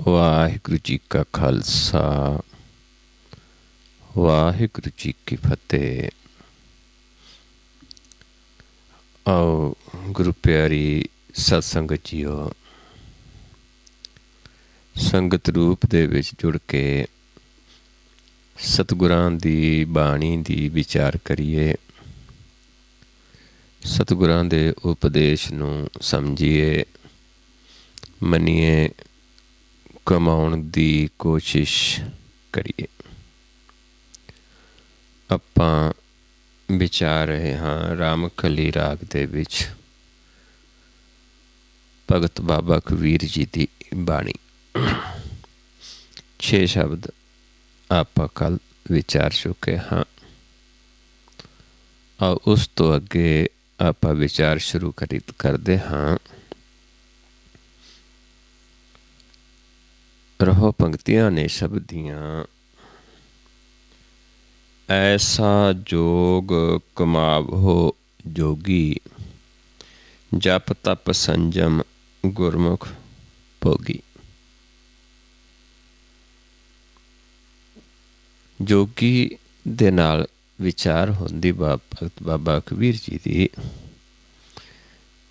ਵਾਹਿਗੁਰੂ ਜੀ ਕਾ ਖਾਲਸਾ ਵਾਹਿਗੁਰੂ ਜੀ ਕੀ ਫਤਿਹ। ਆਓ ਗੁਰੂ ਪਿਆਰੀ ਸਤ ਸੰਗਤ ਜੀਓ, ਸੰਗਤ ਰੂਪ ਦੇ ਵਿੱਚ ਜੁੜ ਕੇ ਸਤਿਗੁਰਾਂ ਦੀ ਬਾਣੀ ਦੀ ਵਿਚਾਰ ਕਰੀਏ, ਸਤਿਗੁਰਾਂ ਦੇ ਉਪਦੇਸ਼ ਨੂੰ ਸਮਝੀਏ, ਮੰਨੀਏ, ਕਮਾਉਣ ਦੀ ਕੋਸ਼ਿਸ਼ ਕਰੀਏ। ਆਪਾਂ ਵਿਚਾਰ ਰਹੇ ਹਾਂ ਰਾਮਕਲੀ ਰਾਗ ਦੇ ਵਿੱਚ ਭਗਤ ਬਾਬਾ ਕਬੀਰ ਜੀ ਦੀ ਬਾਣੀ। 6 ਸ਼ਬਦ ਆਪਾਂ ਕੱਲ ਵਿਚਾਰ ਚੁੱਕੇ ਹਾਂ। ਆਓ ਉਸ ਤੋਂ ਅੱਗੇ ਆਪਾਂ ਵਿਚਾਰ ਸ਼ੁਰੂ ਕਰਦੇ ਹਾਂ। ਰਹੋ ਪੰਕਤੀਆਂ ਨੇ ਸ਼ਬਦ ਦੀਆਂ। ਐਸਾ ਜੋਗ ਕਮਾਵੋ ਜੋਗੀ, ਜਪ ਤਪ ਸੰਜਮ ਗੁਰਮੁਖ ਭੋਗੀ। ਜੋਗੀ ਦੇ ਨਾਲ ਵਿਚਾਰ ਹੁੰਦੀ ਭਗਤ ਬਾਬਾ ਕਬੀਰ ਜੀ ਦੀ,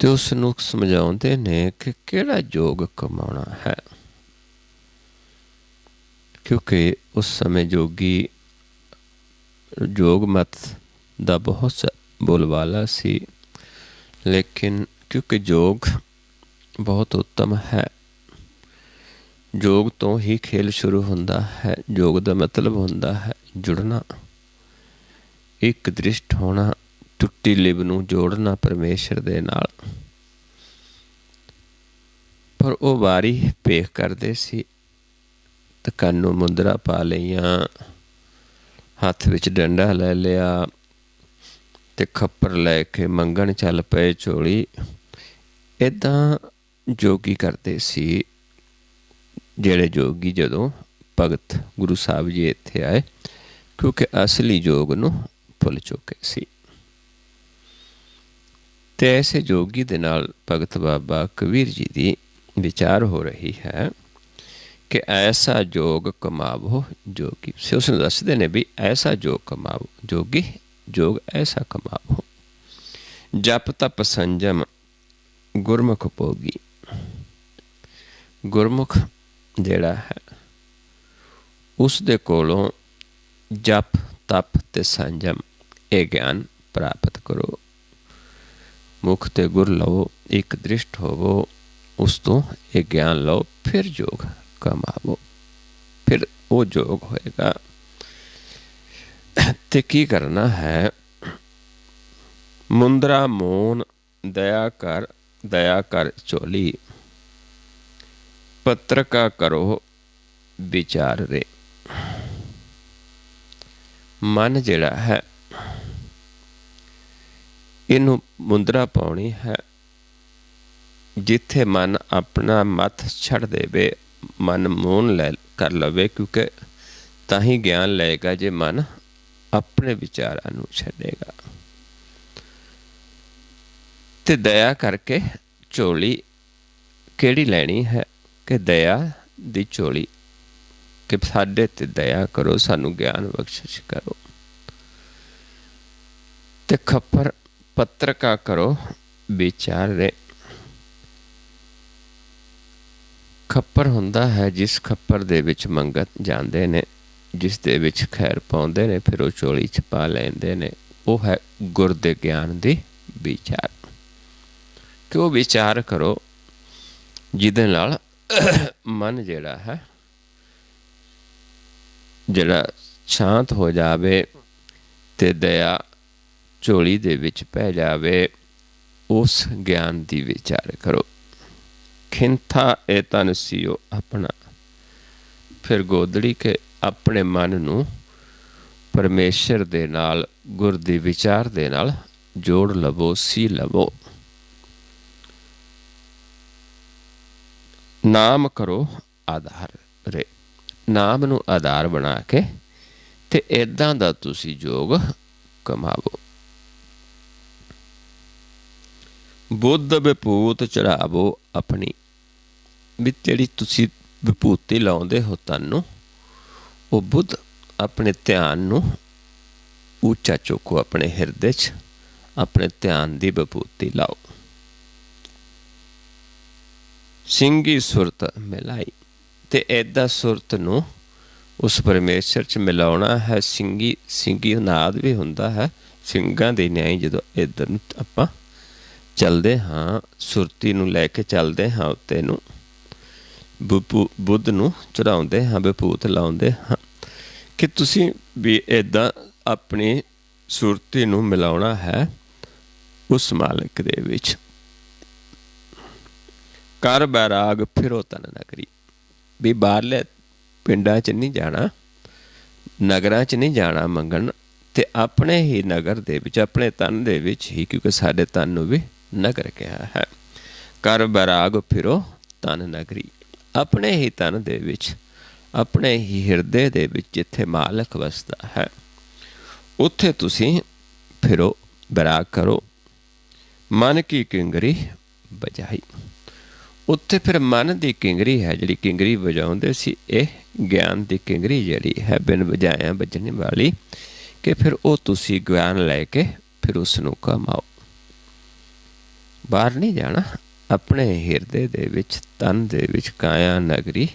ਤੇ ਉਸ ਨੂੰ ਸਮਝਾਉਂਦੇ ਨੇ ਕਿ ਕਿਹੜਾ ਜੋਗ ਕਮਾਉਣਾ ਹੈ, ਕਿਉਂਕਿ ਉਸ ਸਮੇਂ ਜੋਗੀ ਜੋਗ ਮਤ ਦਾ ਬਹੁਤ ਬੋਲਬਾਲਾ ਸੀ, ਲੇਕਿਨ ਕਿਉਂਕਿ ਜੋਗ ਬਹੁਤ ਉੱਤਮ ਹੈ, ਜੋਗ ਤੋਂ ਹੀ ਖੇਲ ਸ਼ੁਰੂ ਹੁੰਦਾ ਹੈ। ਜੋਗ ਦਾ ਮਤਲਬ ਹੁੰਦਾ ਹੈ ਜੁੜਨਾ, ਇੱਕ ਦ੍ਰਿਸ਼ਟ ਹੋਣਾ, ਟੁੱਟੀ ਲਿਵ ਨੂੰ ਜੋੜਨਾ ਪਰਮੇਸ਼ਰ ਦੇ ਨਾਲ। ਪਰ ਉਹ ਵਾਰੀ ਭੇਖ ਕਰਦੇ ਸੀ, ਤੇ ਕੰਨ ਨੂੰ ਮੁੰਦਰਾ ਪਾ ਲਈਆਂ, ਹੱਥ ਵਿੱਚ ਡੰਡਾ ਲੈ ਲਿਆ, ਤੇ ਖੱਪਰ ਲੈ ਕੇ ਮੰਗਣ ਚੱਲ ਪਏ ਝੋਲੀ। ਇੱਦਾਂ ਜੋਗੀ ਕਰਦੇ ਸੀ ਜਿਹੜੇ ਜੋਗੀ ਜਦੋਂ ਭਗਤ ਗੁਰੂ ਸਾਹਿਬ ਜੀ ਇੱਥੇ ਆਏ, ਕਿਉਂਕਿ ਅਸਲੀ ਜੋਗ ਨੂੰ ਭੁੱਲ ਚੁੱਕੇ ਸੀ। ਤੇ ਐਸੇ ਜੋਗੀ ਦੇ ਨਾਲ ਭਗਤ ਬਾਬਾ ਕਬੀਰ ਜੀ ਦੀ ਵਿਚਾਰ ਹੋ ਰਹੀ ਹੈ ਕਿ ਐਸਾ ਜੋਗ ਕਮਾਵੋ ਜੋਗੀ। ਉਸ ਨੂੰ ਦੱਸਦੇ ਨੇ ਵੀ ਐਸਾ ਜੋਗ ਕਮਾਵੋ ਜੋਗੀ, ਜੋਗ ਐਸਾ ਕਮਾਵੋ, ਜਪ ਤਪ ਸੰਜਮ ਗੁਰਮੁਖ ਭੋਗੀ। ਗੁਰਮੁਖ ਜਿਹੜਾ ਹੈ ਉਸ ਦੇ ਕੋਲੋਂ ਜਪ ਤਪ ਤੇ ਸੰਜਮ ਇਹ ਗਿਆਨ ਪ੍ਰਾਪਤ ਕਰੋ। ਮੁਖ ਤੇ ਗੁਰ ਲਵੋ, ਇੱਕ ਦ੍ਰਿਸ਼ਟ ਹੋਵੋ, ਉਸ ਤੋਂ ਇਹ ਗਿਆਨ ਲਓ, ਫਿਰ ਜੋਗ ਕਮਾਵੋ, ਫਿਰ ਉਹ ਜੋਗ ਹੋਏਗਾ। ਤੇ ਕੀ ਕਰਨਾ ਹੈ? ਮੁੰਦਰਾ ਮੋਨ ਦਇਆ ਕਰ ਝੋਲੀ, ਪੱਤਰਕਾ ਕਰੋ ਵਿਚਾਰ ਰੇ। ਮਨ ਜਿਹੜਾ ਹੈ ਇਹਨੂੰ ਮੁੰਦਰਾ ਪਾਉਣੀ ਹੈ। ਜਿੱਥੇ ਮਨ ਆਪਣਾ ਮੱਥ ਛੱਡ ਦੇਵੇ, ਮਨ ਮੋਨ ਕਰ ਲਵੇ, ਕਿਉਂਕਿ ਤਾਂ ਹੀ ਗਿਆਨ ਲਏਗਾ ਜੇ ਮਨ ਆਪਣੇ ਵਿਚਾਰਾਂ ਨੂੰ ਛੱਡੇਗਾ। ਤੇ ਦਇਆ ਕਰਕੇ ਝੋਲੀ ਕਿਹੜੀ ਲੈਣੀ ਹੈ? ਕਿ ਦਇਆ ਦੀ ਝੋਲੀ, ਕਿ ਸਾਡੇ ਤੇ ਦਇਆ ਕਰੋ, ਸਾਨੂੰ ਗਿਆਨ ਬਖਸ਼ਿਸ਼ ਕਰੋ। ਤੇ ਖੱਪਰ ਪੱਤਰਕਾ ਕਰੋ ਵਿਚਾਰ ਰੇ। ਖੱਪਰ ਹੁੰਦਾ ਹੈ ਜਿਸ ਖੱਪਰ ਦੇ ਵਿੱਚ ਮੰਗਤ ਜਾਂਦੇ ਨੇ, ਜਿਸ ਦੇ ਵਿੱਚ ਖੈਰ ਪਾਉਂਦੇ ਨੇ, ਫਿਰ ਉਹ ਝੋਲੀ 'ਚ ਪਾ ਲੈਂਦੇ ਨੇ। ਉਹ ਹੈ ਗੁਰ ਦੇ ਗਿਆਨ ਦੀ ਵਿਚਾਰ। ਕਿ ਉਹ ਵਿਚਾਰ ਕਰੋ ਜਿਹਦੇ ਨਾਲ ਮਨ ਜਿਹੜਾ ਹੈ ਜਿਹੜਾ ਸ਼ਾਂਤ ਹੋ ਜਾਵੇ ਤੇ ਦਇਆ ਝੋਲੀ ਦੇ ਵਿੱਚ ਪੈ ਜਾਵੇ। ਉਸ ਗਿਆਨ ਦੀ ਵਿਚਾਰ ਕਰੋ। ਖਿੰਥਾ ਇਹ ਤਨ ਸੀਓ ਆਪਣਾ, ਫਿਰ ਗੋਦੜੀ ਕੇ ਆਪਣੇ ਮਨ ਨੂੰ ਪਰਮੇਸ਼ਰ ਦੇ ਨਾਲ, ਗੁਰ ਦੀ ਵਿਚਾਰ ਦੇ ਨਾਲ ਜੋੜ ਲਵੋ, ਸੀ ਲਵੋ। ਨਾਮ ਕਰੋ ਆਧਾਰ ਰੇ। ਨਾਮ ਨੂੰ ਆਧਾਰ ਬਣਾ ਕੇ ਤੇ ਇੱਦਾਂ ਦਾ ਤੁਸੀਂ ਜੋਗ ਕਮਾਵੋ। ਬੁੱਧ ਵਿਭੂਤ ਚੜਾਵੋ ਆਪਣੀ, ਵੀ ਜਿਹੜੀ ਤੁਸੀਂ ਵਿਭੂਤੀ ਲਾਉਂਦੇ ਹੋ ਤਨ ਨੂੰ, ਉਹ ਬੁੱਧ ਆਪਣੇ ਧਿਆਨ ਨੂੰ ਉੱਚਾ ਚੁੱਕੋ, ਆਪਣੇ ਹਿਰਦੇ 'ਚ ਆਪਣੇ ਧਿਆਨ ਦੀ ਵਿਭੂਤੀ ਲਾਓ। ਸਿੰਘੀ ਸੁਰਤ ਮਿਲਾਈ, ਤੇ ਇੱਦਾਂ ਸੁਰਤ ਨੂੰ ਉਸ ਪਰਮੇਸ਼ਰ 'ਚ ਮਿਲਾਉਣਾ ਹੈ। ਸਿੰਘੀ ਨਾਦ ਵੀ ਹੁੰਦਾ ਹੈ, ਸਿੰਘਾਂ ਦੇ ਨਿਆਈ ਜਦੋਂ ਇੱਧਰ ਨੂੰ ਆਪਾਂ ਚੱਲਦੇ ਹਾਂ, ਸੁਰਤੀ ਨੂੰ ਲੈ ਕੇ ਚੱਲਦੇ ਹਾਂ, ਉੱਤੇ ਨੂੰ ਬੁੱਧ ਨੂੰ ਚੜਾਉਂਦੇ ਹਾਂ, ਵਿਭੂਤ ਲਾਉਂਦੇ ਹਾਂ, ਕਿ ਤੁਸੀਂ ਵੀ ਇੱਦਾਂ ਆਪਣੀ ਸੁਰਤੀ ਨੂੰ ਮਿਲਾਉਣਾ ਹੈ ਉਸ ਮਾਲਕ ਦੇ ਵਿੱਚ। ਕਰ ਬੈਰਾਗ ਫਿਰੋ ਤਨ ਨਗਰੀ, ਵੀ ਬਾਹਰਲੇ ਪਿੰਡਾਂ 'ਚ ਨਹੀਂ ਜਾਣਾ, ਨਗਰਾਂ 'ਚ ਨਹੀਂ ਜਾਣਾ ਮੰਗਣ, ਤੇ ਆਪਣੇ ਹੀ ਨਗਰ ਦੇ ਵਿੱਚ, ਆਪਣੇ ਤਨ ਦੇ ਵਿੱਚ ਹੀ, ਕਿਉਂਕਿ ਸਾਡੇ ਤਨ ਨੂੰ ਵੀ ਨਗਰ ਕਿਹਾ ਹੈ। ਕਰ ਬੈਰਾਗ ਫਿਰੋ ਤਨ ਨਗਰੀ, ਆਪਣੇ ਹੀ ਤਨ ਦੇ ਵਿੱਚ, ਆਪਣੇ ਹੀ ਹਿਰਦੇ ਦੇ ਵਿੱਚ ਜਿੱਥੇ ਮਾਲਕ ਵਸਦਾ ਹੈ, ਉੱਥੇ ਤੁਸੀਂ ਫਿਰੋ, ਬੈਰਾਗ ਕਰੋ। ਮਨ ਕੀ ਕਿੰਗਰੀ ਵਜਾਈ, ਉੱਥੇ ਫਿਰ ਮਨ ਦੀ ਕਿੰਗਰੀ ਹੈ, ਜਿਹੜੀ ਕਿੰਗਰੀ ਵਜਾਉਂਦੇ ਸੀ, ਇਹ ਗਿਆਨ ਦੀ ਕਿੰਗਰੀ ਜਿਹੜੀ ਹੈ ਬਿਨ ਵਜਾਇਆ ਵੱਜਣ ਵਾਲੀ, ਕਿ ਫਿਰ ਉਹ ਤੁਸੀਂ ਗਿਆਨ ਲੈ ਕੇ ਫਿਰ ਉਸ ਨੂੰ ਕਮਾਓ। ਬਾਹਰ ਨਹੀਂ ਜਾਣਾ, ਆਪਣੇ ਹਿਰਦੇ ਦੇ ਵਿੱਚ, ਤਨ ਦੇ ਵਿੱਚ ਕਾਇਆ ਨਗਰੀ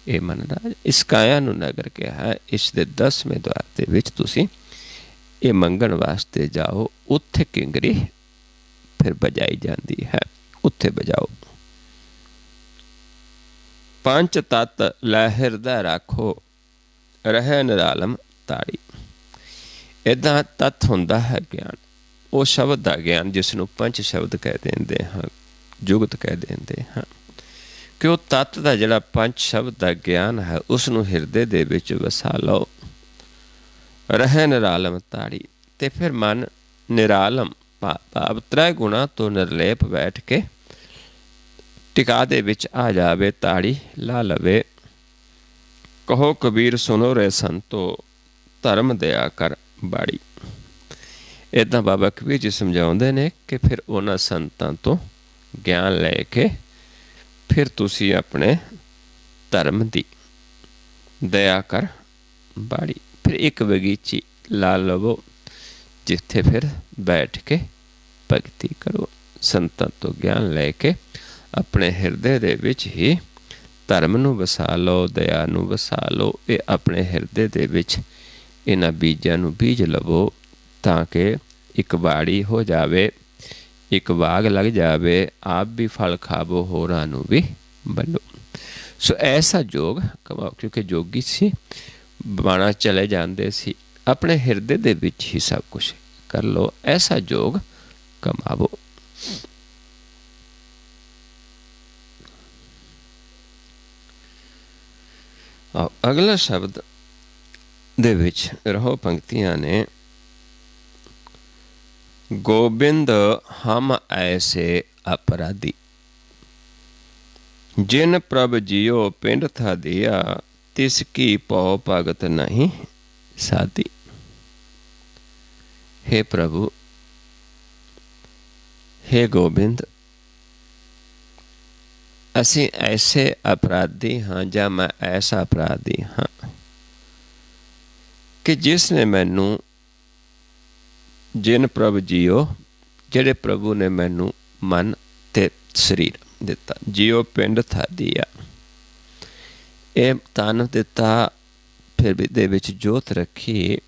ਇਹ ਮਨ ਰਾਜ, ਇਸ ਕਾਇਆ ਨੂੰ ਨਗਰ ਕਿਹਾ ਹੈ। ਇਸ ਦੇ 10ਵੇਂ ਦੁਆਰ ਦੇ ਵਿੱਚ ਤੁਸੀਂ ਇਹ ਮੰਗਣ ਵਾਸਤੇ ਜਾਓ, ਉੱਥੇ ਕਿੰਗਰੀ ਫਿਰ ਵਜਾਈ ਜਾਂਦੀ ਹੈ, ਉੱਥੇ ਵਜਾਓ। ਪੰਜ ਤੱਤ ਲੈ ਹਿਰਦਾ ਰੱਖੋ, ਰਹੇ ਨਿਰਾਲਮ ਤਾੜੀ, ਇੱਦਾਂ ਤੱਤ ਹੁੰਦਾ ਹੈ ਗਿਆਨ, ਉਹ ਸ਼ਬਦ ਦਾ ਗਿਆਨ ਜਿਸ ਨੂੰ ਪੰਜ ਸ਼ਬਦ ਕਹਿ ਦਿੰਦੇ ਹਾਂ, ਜੁਗਤ ਕਹਿ ਦਿੰਦੇ ਹਾਂ, ਕਿ ਉਹ ਤੱਤ ਦਾ ਜਿਹੜਾ ਪੰਜ ਸ਼ਬਦ ਦਾ ਗਿਆਨ ਹੈ, ਉਸ ਨੂੰ ਹਿਰਦੇ ਦੇ ਵਿੱਚ ਵਸਾ ਲਓ। ਰਹੇ ਨਿਰਾਲਮ ਤਾੜੀ, ਤੇ ਫਿਰ ਮਨ ਨਿਰਾਲਮ ਭਾਵ ਤ੍ਰੈ ਗੁਣਾ ਤੋਂ ਨਿਰਲੇਪ ਬੈਠ ਕੇ ਟਿਕਾ ਦੇ ਵਿੱਚ ਆ ਜਾਵੇ, ਤਾੜੀ ਲਾ ਲਵੇ। ਕਹੋ ਕਬੀਰ ਸੁਣੋ ਰੇ ਸੰਤੋ, ਧਰਮ ਦਿਆ ਕਰ ਬਾੜੀ, ਇੱਦਾਂ ਬਾਬਾ ਕਬੀਰ ਜੀ ਸਮਝਾਉਂਦੇ ਨੇ ਕਿ ਫਿਰ ਉਹਨਾਂ ਸੰਤਾਂ ਤੋਂ ਗਿਆਨ ਲੈ ਕੇ ਫਿਰ ਤੁਸੀਂ ਆਪਣੇ ਧਰਮ ਦੀ ਦਇਆ ਕਰ ਬਾੜੀ, ਫਿਰ ਇੱਕ ਬਗੀਚੀ ਲਾ ਲਵੋ, ਜਿੱਥੇ ਫਿਰ ਬੈਠ ਕੇ ਭਗਤੀ ਕਰੋ। ਸੰਤਾਂ ਤੋਂ ਗਿਆਨ ਲੈ ਕੇ ਆਪਣੇ ਹਿਰਦੇ ਦੇ ਵਿੱਚ ਹੀ ਧਰਮ ਨੂੰ ਵਸਾ ਲਓ, ਦਇਆ ਨੂੰ ਵਸਾ ਲਓ। ਇਹ ਆਪਣੇ ਹਿਰਦੇ ਦੇ ਵਿੱਚ ਇਹਨਾਂ ਬੀਜਾਂ ਨੂੰ ਬੀਜ ਲਵੋ, ਤਾਂ ਕਿ ਇੱਕ ਬਾੜੀ ਹੋ ਜਾਵੇ, ਇੱਕ ਬਾਗ ਲੱਗ ਜਾਵੇ, ਆਪ ਵੀ ਫਲ ਖਾਵੋ, ਹੋਰਾਂ ਨੂੰ ਵੀ ਵੰਡੋ। ਸੋ ਐਸਾ ਯੋਗ ਕਮਾਓ, ਕਿਉਂਕਿ ਜੋਗੀ ਸੀ, ਬਾਣਾ ਚਲੇ ਜਾਂਦੇ ਸੀ, ਆਪਣੇ ਹਿਰਦੇ ਦੇ ਵਿੱਚ ਹੀ ਸਭ ਕੁਛ ਕਰ ਲਓ, ਐਸਾ ਯੋਗ ਕਮਾਵੋ। ਅਗਲਾ ਸ਼ਬਦ ਦੇ ਵਿੱਚ ਰਹੋ ਪੰਕਤੀਆਂ ਨੇ, ਗੋਬਿੰਦ ਹਮ ਐਸੇ ਅਪਰਾਧੀ, ਜਿਨ ਪ੍ਰਭ ਜੀਓ ਪਿੰਡ ਥਾ ਦਿਆ, ਤਿਸ ਕੀ ਭਉ ਭਗਤ ਨਹੀਂ ਸਾਧੀ। हे प्रभु, हे गोबिंद, ਅਸੀਂ ਐਸੇ ਅਪਰਾਧੀ ਹਾਂ, ਜਾਂ ਮੈਂ ਐਸਾ ਅਪਰਾਧੀ ਹਾਂ ਕਿ ਜਿਸ ਨੇ ਮੈਨੂੰ, ਜਿਨ ਪ੍ਰਭ ਜੀਓ, ਜਿਹੜੇ ਪ੍ਰਭੂ ਨੇ ਮੈਨੂੰ ਮਨ ਤੇ ਸਰੀਰ ਦਿੱਤਾ, ਜੀਓ ਪਿੰਡ ਥਾ ਦਿਆ, ਇਹ ਤਨ ਦਿੱਤਾ, ਫਿਰ ਦੇ ਵਿੱਚ ਜੋਤ ਰੱਖੀ,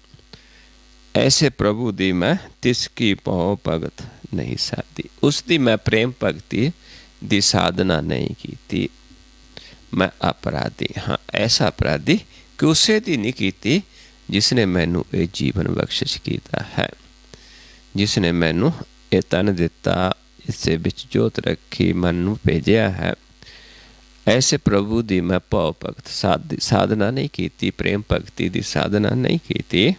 ਐਸੇ ਪ੍ਰਭੂ ਦੀ ਮੈਂ ਤਿਸ ਕੀ ਭਉ ਭਗਤ ਨਹੀਂ ਸਾਧੀ, ਉਸ ਦੀ ਮੈਂ ਪ੍ਰੇਮ ਭਗਤੀ ਦੀ ਸਾਧਨਾ ਨਹੀਂ ਕੀਤੀ। ਮੈਂ ਅਪਰਾਧੀ ਹਾਂ, ਐਸਾ ਅਪਰਾਧੀ ਕਿ ਉਸੇ ਦੀ ਨਹੀਂ ਕੀਤੀ ਜਿਸ ਨੇ ਮੈਨੂੰ ਇਹ ਜੀਵਨ ਬਖਸ਼ਿਸ਼ ਕੀਤਾ ਹੈ, ਜਿਸ ਨੇ ਮੈਨੂੰ ਇਹ ਤਨ ਦਿੱਤਾ, ਇਸ ਦੇ ਵਿੱਚ ਜੋਤ ਰੱਖੀ, ਮਨ ਨੂੰ ਭੇਜਿਆ ਹੈ। ਐਸੇ ਪ੍ਰਭੂ ਦੀ ਮੈਂ ਭਉ ਭਗਤ ਸਾਧਨਾ ਨਹੀਂ ਕੀਤੀ, ਪ੍ਰੇਮ ਭਗਤੀ ਦੀ ਸਾਧਨਾ ਨਹੀਂ ਕੀਤੀ,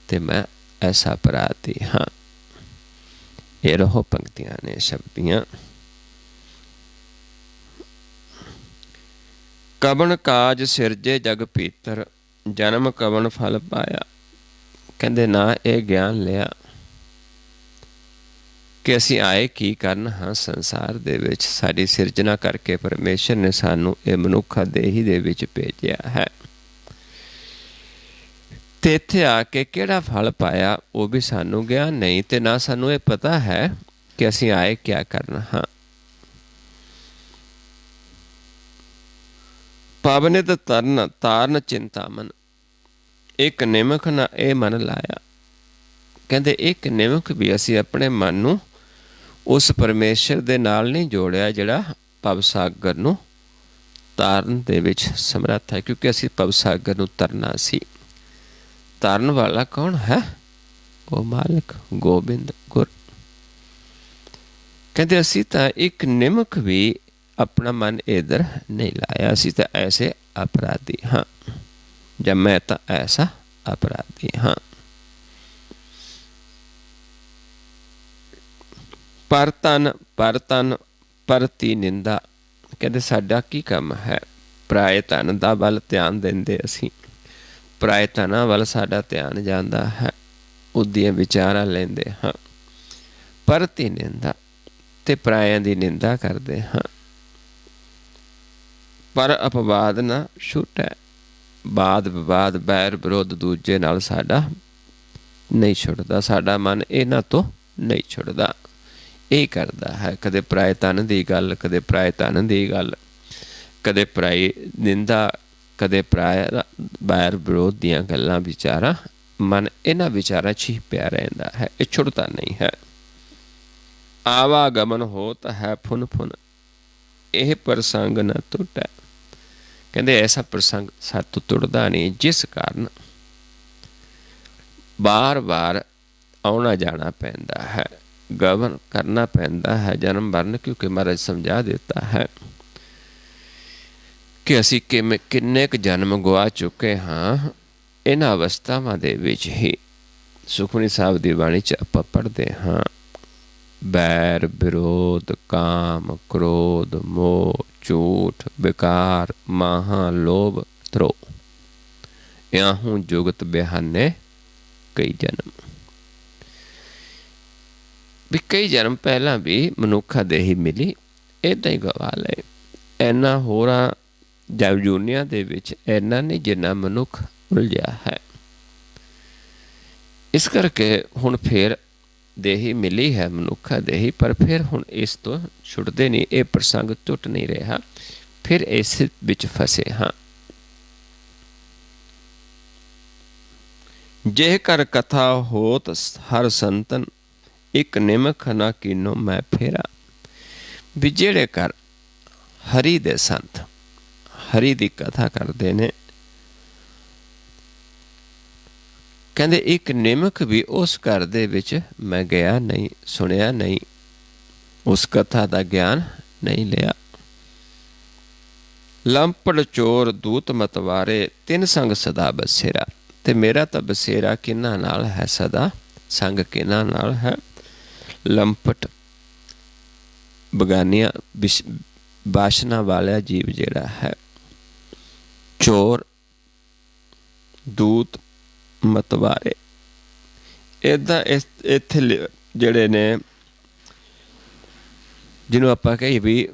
ਤੇ ਮੈਂ ਐਸਾ ਅਪਰਾਧੀ ਹਾਂ। ਇਹ ਰਹੋ ਪੰਕਤੀਆਂ ਨੇ ਸ਼ਬਦੀਆਂ। ਕਵਣ ਕਾਜ ਸਿਰਜੇ ਜਗ ਪੀਤਰ, ਜਨਮ ਕਵਣ ਫਲ ਪਾਇਆ। ਕਹਿੰਦੇ ਨਾ ਇਹ ਗਿਆਨ ਲਿਆ ਕਿ ਅਸੀਂ ਆਏ ਕੀ ਕਰਨ ਹਾਂ ਸੰਸਾਰ ਦੇ ਵਿੱਚ। ਸਾਡੀ ਸਿਰਜਣਾ ਕਰਕੇ ਪਰਮੇਸ਼ਰ ਨੇ ਸਾਨੂੰ ਇਹ ਮਨੁੱਖਾ ਦੇਹੀ ਦੇ ਵਿੱਚ ਭੇਜਿਆ ਹੈ। ਤੇ ਇੱਥੇ ਆ ਕੇ ਕਿਹੜਾ ਫਲ ਪਾਇਆ ਉਹ ਵੀ ਸਾਨੂੰ ਗਿਆਨ ਨਹੀਂ, ਤੇ ਨਾ ਸਾਨੂੰ ਇਹ ਪਤਾ ਹੈ ਕਿ ਅਸੀਂ ਆਏ ਕਿਆ ਕਰਨ ਹਾਂ। ਪਾਵਨਿਤ ਤਰਨ ਤਾਰਨ ਚਿੰਤਾਮਨ, ਇੱਕ ਨਿਮਖ ਨਾ ਇਹ ਮਨ ਲਾਇਆ। ਕਹਿੰਦੇ ਇੱਕ ਨਿਮਖ ਵੀ ਅਸੀਂ ਆਪਣੇ ਮਨ ਨੂੰ ਉਸ ਪਰਮੇਸ਼ਰ ਦੇ ਨਾਲ ਨਹੀਂ ਜੋੜਿਆ ਜਿਹੜਾ ਭਵਸਾਗਰ ਨੂੰ ਤਾਰਨ ਦੇ ਵਿੱਚ ਸਮਰੱਥ ਹੈ, ਕਿਉਂਕਿ ਅਸੀਂ ਭਵਸਾਗਰ ਨੂੰ ਤਰਨਾ ਸੀ। ਤਾਰਨ ਵਾਲਾ ਕੌਣ ਹੈ? ਉਹ ਮਾਲਕ ਗੋਬਿੰਦ ਗੁਰ। ਕਹਿੰਦੇ ਅਸੀਂ ਤਾਂ ਇੱਕ ਨਿਮਖ ਵੀ ਆਪਣਾ ਮਨ ਇੱਧਰ ਨਹੀਂ ਲਾਇਆ। ਅਸੀਂ ਤਾਂ ਐਸੇ ਅਪਰਾਧੀ ਹਾਂ, ਜਾਂ ਮੈਂ ਤਾਂ ਐਸਾ ਅਪਰਾਧੀ ਹਾਂ। ਪਰ ਤਨ ਪਰਤੀ ਨਿੰਦਾ, ਕਹਿੰਦੇ ਸਾਡਾ ਕੀ ਕੰਮ ਹੈ? ਪਰਾਏ ਧਨ ਦਾ ਵੱਲ ਧਿਆਨ ਦਿੰਦੇ ਅਸੀਂ, ਪਰਾਏ ਧਨਾਂ ਵੱਲ ਸਾਡਾ ਧਿਆਨ ਜਾਂਦਾ ਹੈ, ਉਹਦੀਆਂ ਵਿਚਾਰਾਂ ਲੈਂਦੇ ਹਾਂ। ਪਰਤੀ ਨਿੰਦਾ, ਤੇ ਪਰਾਇਆਂ ਦੀ ਨਿੰਦਾ ਕਰਦੇ ਹਾਂ। ਪਰ ਅਪਵਾਦ ਨਾ ਛੁੱਟੈ, ਬਾਦ ਵਿਵਾਦ ਬੈਰ ਵਿਰੋਧ ਦੂਜੇ ਨਾਲ ਸਾਡਾ ਨਹੀਂ ਛੁੱਟਦਾ। ਸਾਡਾ ਮਨ ਇਹਨਾਂ ਤੋਂ ਨਹੀਂ ਛੁੱਟਦਾ, ਇਹ ਕਰਦਾ ਹੈ। ਕਦੇ ਪਰਾਏ ਧਨ ਦੀ ਗੱਲ, ਕਦੇ ਪਰਾਏ ਧਨ ਦੀ ਗੱਲ, ਕਦੇ ਪਰਾਈ ਨਿੰਦਾ, ਕਦੇ ਪਰਾਏ ਬੈਰ ਵਿਰੋਧ ਦੀਆਂ ਗੱਲਾਂ ਵਿਚਾਰਾਂ। ਮਨ ਇਹਨਾਂ ਵਿਚਾਰਾਂ 'ਚ ਹੀ ਪਿਆ ਰਹਿੰਦਾ ਹੈ, ਇਹ ਛੁੱਟਦਾ ਨਹੀਂ ਹੈ। ਆਵਾਗਮਨ ਹੋਤ ਹੈ ਫੁਨ ਫੁਨ, ਇਹ ਪ੍ਰਸੰਗ ਨਾ ਟੁੱਟੈ। ਕਹਿੰਦੇ ਐਸਾ ਪ੍ਰਸੰਗ ਸਾਤੋਂ ਟੁੱਟਦਾ ਨਹੀਂ, ਜਿਸ ਕਾਰਨ ਬਾਰ ਬਾਰ ਆਉਣਾ ਜਾਣਾ ਪੈਂਦਾ ਹੈ, ਗਵਨ ਕਰਨਾ ਪੈਂਦਾ ਹੈ ਜਨਮ ਮਰਨ। ਕਿਉਂਕਿ ਮਹਾਰਾਜ ਸਮਝਾ ਦਿੱਤਾ ਹੈ ਕਿ ਅਸੀਂ ਕਿੰਨੇ ਕੁ ਜਨਮ ਗਵਾ ਚੁੱਕੇ ਹਾਂ। ਇਹਨਾਂ ਅਵਸਥਾਵਾਂ ਦੇ ਵਿੱਚ ਹੀ ਸੁਖਮਨੀ ਸਾਹਿਬ ਦੀ ਬਾਣੀ 'ਚ ਆਪਾਂ ਪੜ੍ਹਦੇ ਹਾਂ, ਬੈਰ ਵਿਰੋਧ ਕਾਮ ਕ੍ਰੋਧ ਮੋਹ ਝੂਠ ਵਿਕਾਰ ਮਾਹਾ ਲੋਭ ਧਰੋ, ਇਆਹੂੰ ਜੁਗਤ ਬਿਹਾਨੇ ਕਈ ਜਨਮ। ਵੀ ਕਈ ਜਨਮ ਪਹਿਲਾਂ ਵੀ ਮਨੁੱਖਾ ਦੇਹੀ ਮਿਲੀ, ਇੱਦਾਂ ਹੀ ਗਵਾ ਲਏ। ਇਹਨਾਂ ਹੋਰਾਂ ਜੂਨੀਆਂ ਦੇ ਵਿੱਚ ਇੰਨਾ ਨਹੀਂ ਜਿੰਨਾ ਮਨੁੱਖ ਉਲਝਿਆ ਹੈ। ਇਸ ਕਰਕੇ ਹੁਣ ਫਿਰ ਦੇਹੀ ਮਿਲੀ ਹੈ ਮਨੁੱਖਾ ਦੇਹੀ, ਪਰ ਫਿਰ ਹੁਣ ਇਸ ਤੋਂ ਛੁੱਟਦੇ ਨਹੀਂ, ਇਹ ਪ੍ਰਸੰਗ ਟੁੱਟ ਨਹੀਂ ਰਿਹਾ, ਫਿਰ ਇਸ ਵਿੱਚ ਫਸੇ ਹਾਂ। ਜੇ ਕਰ ਕਥਾ ਹੋਤ ਹਰ ਸੰਤਨ, ਇੱਕ ਨਿਮਖ ਨਾ ਕੀਨੋ ਮੈਂ ਫੇਰਾ। ਵੀ ਜਿਹੜੇ ਘਰ ਹਰੀ ਦੇ ਸੰਤ ਹਰੀ ਦੀ ਕਥਾ ਕਰਦੇ ਨੇ, ਕਹਿੰਦੇ ਇੱਕ ਨਿਮਖ ਵੀ ਉਸ ਘਰ ਦੇ ਵਿੱਚ ਮੈਂ ਗਿਆ ਨਹੀਂ, ਸੁਣਿਆ ਨਹੀਂ, ਉਸ ਕਥਾ ਦਾ ਗਿਆਨ ਨਹੀਂ ਲਿਆ। ਲੰਪੜ ਚੋਰ ਦੂਤ ਮਤਵਾਰੇ, ਤਿੰਨ ਸੰਗ ਸਦਾ ਬਸੇਰਾ। ਤੇ ਮੇਰਾ ਤਾਂ ਬਸੇਰਾ ਕਿਹਨਾਂ ਨਾਲ ਹੈ? ਸਦਾ ਸੰਗ ਕਿਹਨਾਂ ਨਾਲ ਹੈ? ਲੰਪਟ ਬਗਾਨੀਆਂ ਬਾਸ਼ਨਾ ਵਾਲਾ ਜੀਵ ਜਿਹੜਾ ਹੈ, ਚੋਰ ਦੂਤ ਮਤਵਾਰੇ, ਇੱਦਾਂ ਇੱਥੇ ਜਿਹੜੇ ਨੇ, ਜਿਹਨੂੰ ਆਪਾਂ ਕਹੀਏ ਵੀ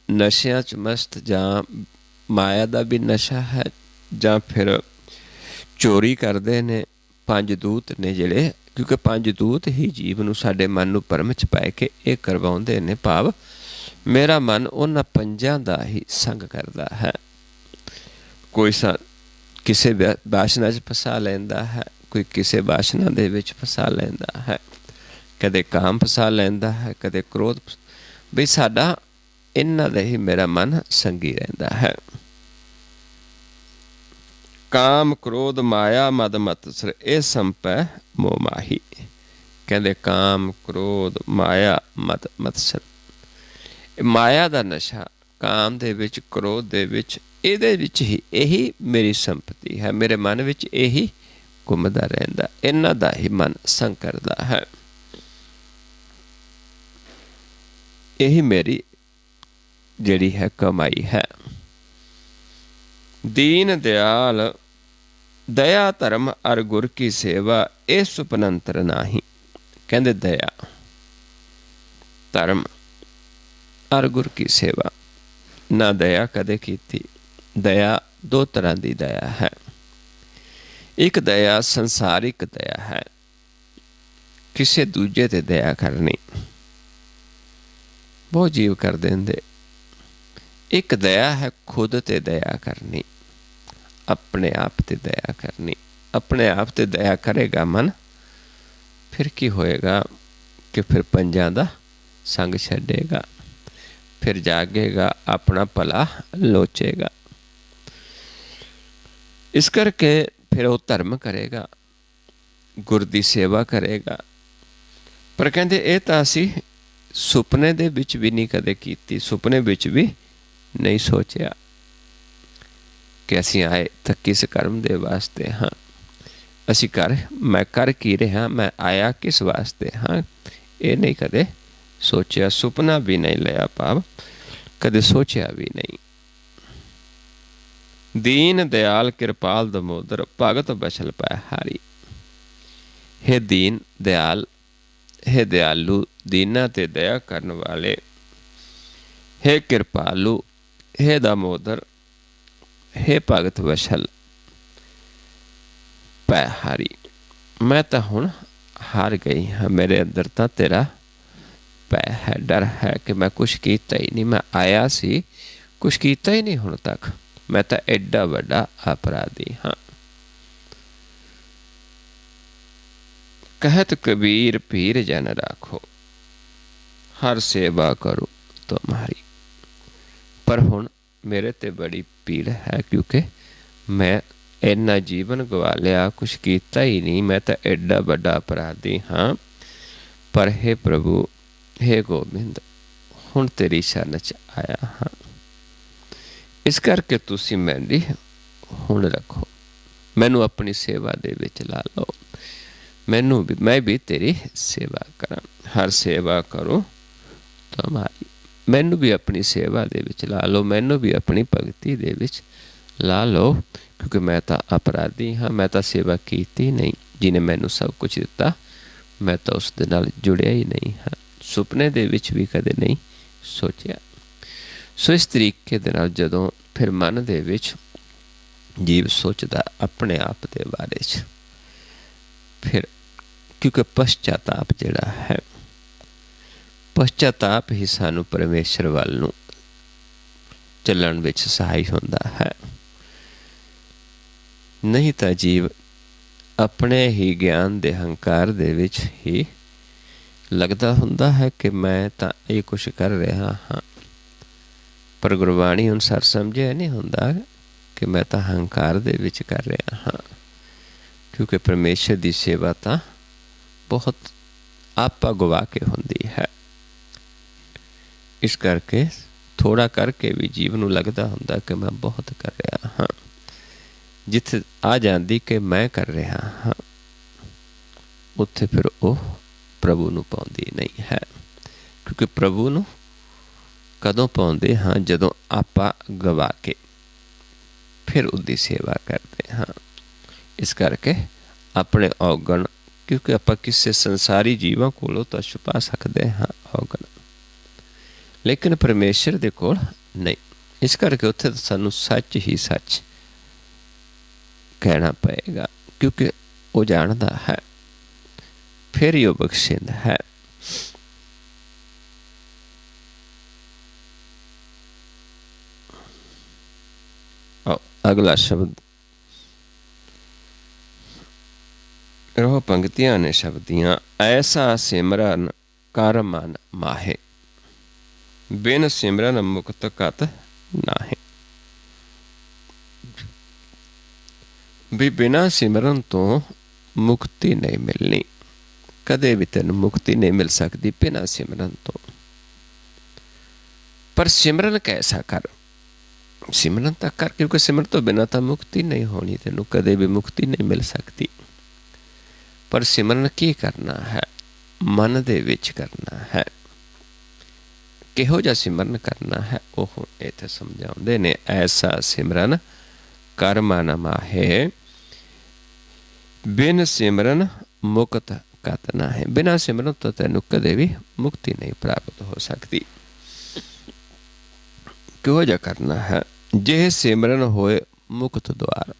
ਨਸ਼ਿਆਂ 'ਚ ਮਸਤ, ਜਾਂ ਮਾਇਆ ਦਾ ਵੀ ਨਸ਼ਾ ਹੈ, ਜਾਂ ਫਿਰ ਚੋਰੀ ਕਰਦੇ ਨੇ। ਪੰਜ ਦੂਤ ਨੇ ਜਿਹੜੇ, ਕਿਉਂਕਿ ਪੰਜ ਦੂਤ ਹੀ ਜੀਵ ਨੂੰ ਸਾਡੇ ਮਨ ਨੂੰ ਭਰਮ 'ਚ ਪਾ ਕੇ ਇਹ ਕਰਵਾਉਂਦੇ ਨੇ। ਭਾਵ ਮੇਰਾ ਮਨ ਉਹਨਾਂ ਪੰਜਾਂ ਦਾ ਹੀ ਸੰਗ ਕਰਦਾ ਹੈ। ਕੋਈ ਕਿਸੇ ਬਾਸ਼ਨਾ 'ਚ ਫਸਾ ਲੈਂਦਾ ਹੈ, ਕੋਈ ਕਿਸੇ ਬਾਸ਼ਨਾ ਦੇ ਵਿੱਚ ਫਸਾ ਲੈਂਦਾ ਹੈ, ਕਦੇ ਕਾਮ ਫਸਾ ਲੈਂਦਾ ਹੈ, ਕਦੇ ਕ੍ਰੋਧ। ਬਈ ਸਾਡਾ ਇਹਨਾਂ ਦਾ ਹੀ ਮੇਰਾ ਮਨ ਸੰਗੀ ਰਹਿੰਦਾ ਹੈ। ਕਾਮ ਕ੍ਰੋਧ ਮਾਇਆ ਮਦ ਮਤਸਰ, ਇਹ ਸੰਪੈ ਮੋਹ ਮਾਹੀ। ਕਹਿੰਦੇ ਕਾਮ ਕ੍ਰੋਧ ਮਾਇਆ ਮਦ ਮਤਸਰ, ਮਾਇਆ ਦਾ ਨਸ਼ਾ, ਕਾਮ ਦੇ ਵਿੱਚ, ਕ੍ਰੋਧ ਦੇ ਵਿੱਚ, ਇਹਦੇ ਵਿੱਚ ਹੀ ਇਹੀ ਮੇਰੀ ਸੰਪਤੀ ਹੈ। ਮੇਰੇ ਮਨ ਵਿੱਚ ਇਹੀ ਘੁੰਮਦਾ ਰਹਿੰਦਾ, ਇਹਨਾਂ ਦਾ ਹੀ ਮਨ ਸੰਗ ਕਰਦਾ ਹੈ। ਇਹੀ ਮੇਰੀ ਜਿਹੜੀ ਹੈ ਕਮਾਈ ਹੈ। ਦੀਨ ਦਿਆਲ ਦਇਆ ਧਰਮ ਅਰ ਗੁਰ ਕੀ ਸੇਵਾ, ਇਹ ਸੁਪਨੰਤਰ ਨਾਹੀ। ਕਹਿੰਦੇ ਦਇਆ, धर्म और गुर की सेवा। ना दया कदे कीती। दया दो तरह की दया है। एक दया संसारिक दया है, किसी दूजे ते दया करनी, बहुत जीव कर देंदे। एक दया है खुद ते दया करनी, अपने आप ते दया करनी। अपने आप ते दया करेगा मन, फिर की होएगा कि फिर पंजां दा संग छड्डेगा, फिर जागेगा, अपना भला लोचेगा। इस करके फिर वो धर्म करेगा, गुर दी सेवा करेगा। पर कहंदे ये तां असीं सुपने दे विच भी नहीं कदे कीती, सुपने विच भी नहीं सोचिया कि असीं आए तां किस कर्म दे वास्ते हाँ। असीं मैं कर की रहा, मैं आया किस वास्ते हाँ, ये नहीं कदे सोचिया। सुपना भी नहीं लिया, भाव कदे सोचिया भी नहीं। दीन दयाल कृपाल दमोदर भगत बछल पै हारी। हे दीन दयाल, हे दयालु, दीना ते दया करन वाले, हे कृपालु, हे दामोदर, हे भगत वशल पै हारी। मैं तो हुण हार गई हाँ, मेरे अंदर तो तेरा पै है, डर है कि मैं कुछ कीता ही नहीं। मैं आया सी, कुछ कीता ही नहीं हुण तक, मैं तो एडा वड्डा अपराधी हाँ। कहत कबीर पीर जन राखो, हर सेवा करो तुम्हारी। पर हुण मेरे ते बड़ी पीड़ है, क्योंकि मैं इन्ना जीवन गवा लिया, कुछ कीता ही नहीं, मैं तो एडा वड्डा अपराधी हाँ। पर हे प्रभु, हे गोबिंद, हुण तेरी शरण च आया हाँ। इस करके तुसी मेरी हुण रखो, मैनू अपनी सेवा दे विच ला लो, मैनू भी, मैं भी तेरी सेवा करा। हर सेवा करो तुम्हारी। मैनू भी अपनी सेवा दे विच ला लो, मैनू भी अपनी भगती दे विच ला लो, क्योंकि मैं तो अपराधी हाँ, मैं तो सेवा कीती नहीं। जिन्हें मैनू सब कुछ दिता, मैं तो उस दे नाल जुड़िया ही नहीं हाँ, सुपने दे विच भी कदे नहीं सोचिया। सो इस तरीके दे नाल जदों फिर मन दे विच जीव सोचदा अपने आप दे बारे च, फिर क्योंकि पश्चाताप जिहड़ा है, पश्चाताप ही सानू परमेश्वर वल नूं चलण विच सहाय हुंदा है। नहीं तो जीव अपने ही ज्ञान दे हंकार दे विच ही लगदा हुंदा है कि मैं तो ये कुछ कर रहा हाँ, पर गुरबाणी अनुसार समझिया नहीं हुंदा कि मैं तो हंकार दे विच कर रहा हाँ। क्योंकि परमेश्वर की सेवा तो बहुत आपा गवा के हुंदी है। इस करके थोड़ा करके भी जीव नूं लगदा हुंदा कि मैं बहुत कर रहा हाँ। जिथे आ जाती कि मैं कर रहा हाँ, उत्थे फिर वो प्रभु नूं पाउंदी नहीं है। क्योंकि प्रभु नूं कदों पाउंदे हाँ, जदों आपा गवा के फिर उसकी सेवा करते हाँ। इस करके अपने औगण, क्योंकि आप किसी संसारी जीवों कोलों तो छुपा सकते हाँ औगण, लेकिन परमेश्वर दे कोल नहीं। इस करके उत्थे सानू सच ही सच कहना पएगा, क्योंकि वो जानता है, फिर ही वो बख्शिंदा है। अगला शब्द रहो पंक्तियां ने शब्दियां। ऐसा सिमरन कर मन माहे, बिन सिमरन मुक्त कत नाहे। भी बिना सिमरन तो मुक्ति नहीं मिलनी, कदे भी तेन मुक्ति नहीं मिल सकती बिना सिमरन तो। पर सिमरन कैसा कर, सिमरन तक कर, क्योंकि सिमरन तो बिना तो मुक्ति नहीं होनी, तेनों कदे भी मुक्ति नहीं मिल सकती। पर सिमरन की करना है, मन दे विच करना है। किहो जिहा सिमरन करना है वो हुण इत्थे समझाउंदे ने। ऐसा सिमरन कर मन माहे, बिन सिमरन मुक्त कत ना है। बिना सिमरन तो तैनू कदे भी मुक्ति नहीं प्राप्त हो सकती। किहो जा करना है? जे सिमरन होए मुक्त द्वार।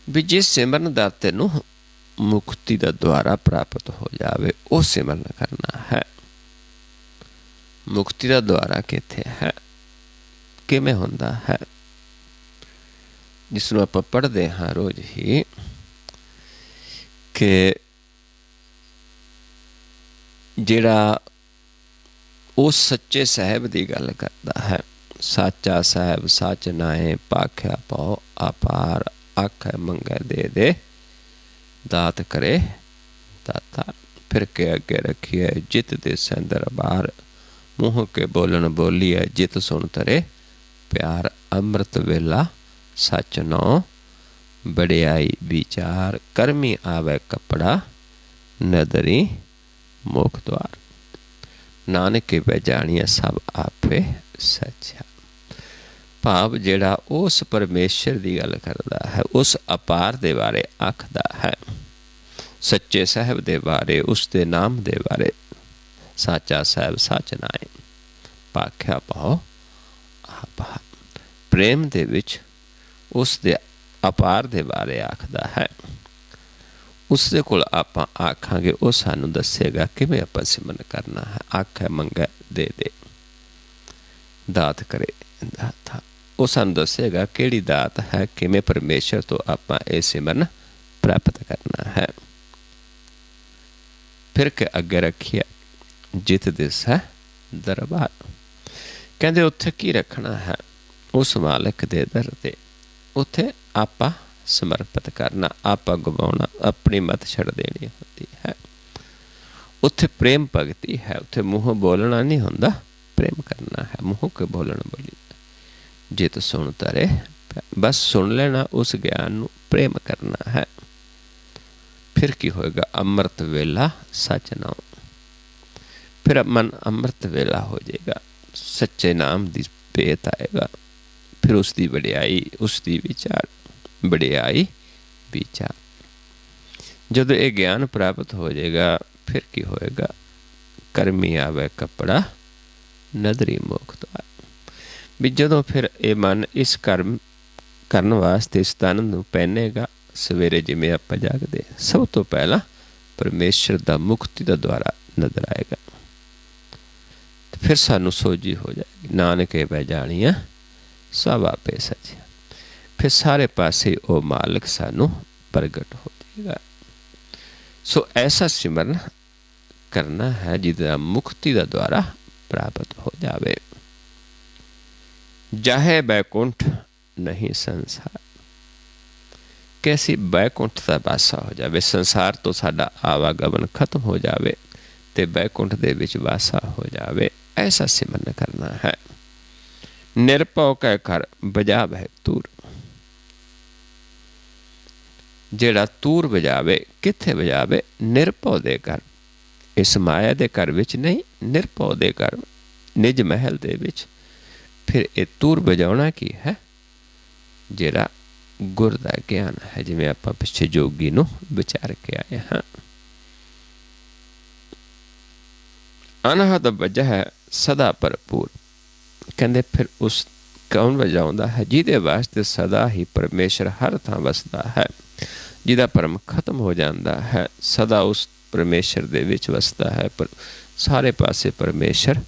भी जिस सिमरन दा तैनू मुक्ति का द्वारा प्राप्त हो जाए वो सिमरन करना है। मुक्ति का द्वारा किथे है, किवें हुंदा है? जिसनों आपां पढ़दे हाँ रोज ही कि जिहड़ा उस सच्चे साहिब की गल करता है। साचा साहिब सच नाए पाख्या पाओ अपार, आखै मंगै दे दे दात करे दाता। फिर के अगे रखिए जित दे सैंदर बार, मूँह के बोलन बोलिए जित सुन तरे प्यार। अमृत वेला सच नौ बड़ियाई विचार, करमी आवे कपड़ा नदरी मुख द्वार। नानक वे जानिए सब आपे सच्चा। भाव जिहड़ा उस परमेश्वर की गल करता है, उस अपार दे बारे आखदा है, सच्चे साहिब दे बारे, उसके नाम दे बारे। साचा साहिब सच नाए पाख्या पाओ अपार। प्रेम दे विच उस दे अपार दे बारे आखदा है। उसदे कोल आपां आखांगे वो सानू दसेगा किवें आपां सिमरन करना है। आखै मंगै दे दे दात करे दाता। वो सानू दसेगा किहड़ी दात है, किवें परमेश्वर तो आपां इह सिमरन प्राप्त करना है। फिर के अगे रखिए जित दिसै दरबार। कहंदे उत्थे की रखना है? उस मालिक दे दर ते उत्थे आपां समर्पित करना, आपा गवाउणा, अपनी मत छड़ देनी होती है। उत्थे प्रेम भगती है। उत्थे मूँह बोलना नहीं हुंदा, प्रेम करना है। मूँह के बोलन बोली जित सुन तरे, बस सुन लेना उस ज्ञान नू, प्रेम करना है। फिर की होएगा? अमृत वेला सच नाम। फिर मन अमृत वेला हो जाएगा, सच्चे नाम दी भेत आएगा। फिर उसकी वडियाई, उसकी विचार, वडियाई विचार। जब ये ज्ञान प्राप्त हो जाएगा फिर की होएगा? करमी आवे कपड़ा नदरी मुख द्वार। भी जदों फिर ये मन इस कर्म करन वास्ते इस तन नूं पहनेगा, सवेरे जिमें आपां जागदे सब तो पहला परमेश्वर दा मुक्ति दा द्वारा नजर आएगा। फिर सानू सोझी हो जाएगी, नानक वे जानिया सब आपे सच्चा। फिर सारे पासे वो मालिक सानू प्रगट हो जाएगा। सो ऐसा सिमरन करना है जिसदा मुक्ति का द्वारा प्राप्त हो जावे। जाहे बैकुंठ नहीं संसार। कैसी बैकुंठ का वासा हो जावे, संसार तो साडा आवागमन खत्म हो जावे ते बैकुंठ दे विच वासा हो जावे, ऐसा सिमरन करना है। निरभौ कै घर बजावे तूर। जेड़ा तूर बजावे कित्थे बजावे? निरभौ दे घर। इस माया दे घर विच नहीं, निरभौ दे घर, निज महल दे विच। फिर ये तूर बजाउणा की है? जेड़ा गुर दा ज्ञान है, जिवें आपां पिछे जोगी नूं विचार के आए हाँ। अनहद वजह सदा भरपूर। कहंदे फिर उस कौन बजाउंदा है? जिहदे वास्ते सदा ही परमेश्वर हर थां वसदा है, जिहदा भरम खत्म हो जाता है, सदा उस परमेश्वर दे विच वसदा है, पर सारे पासे परमेश्वर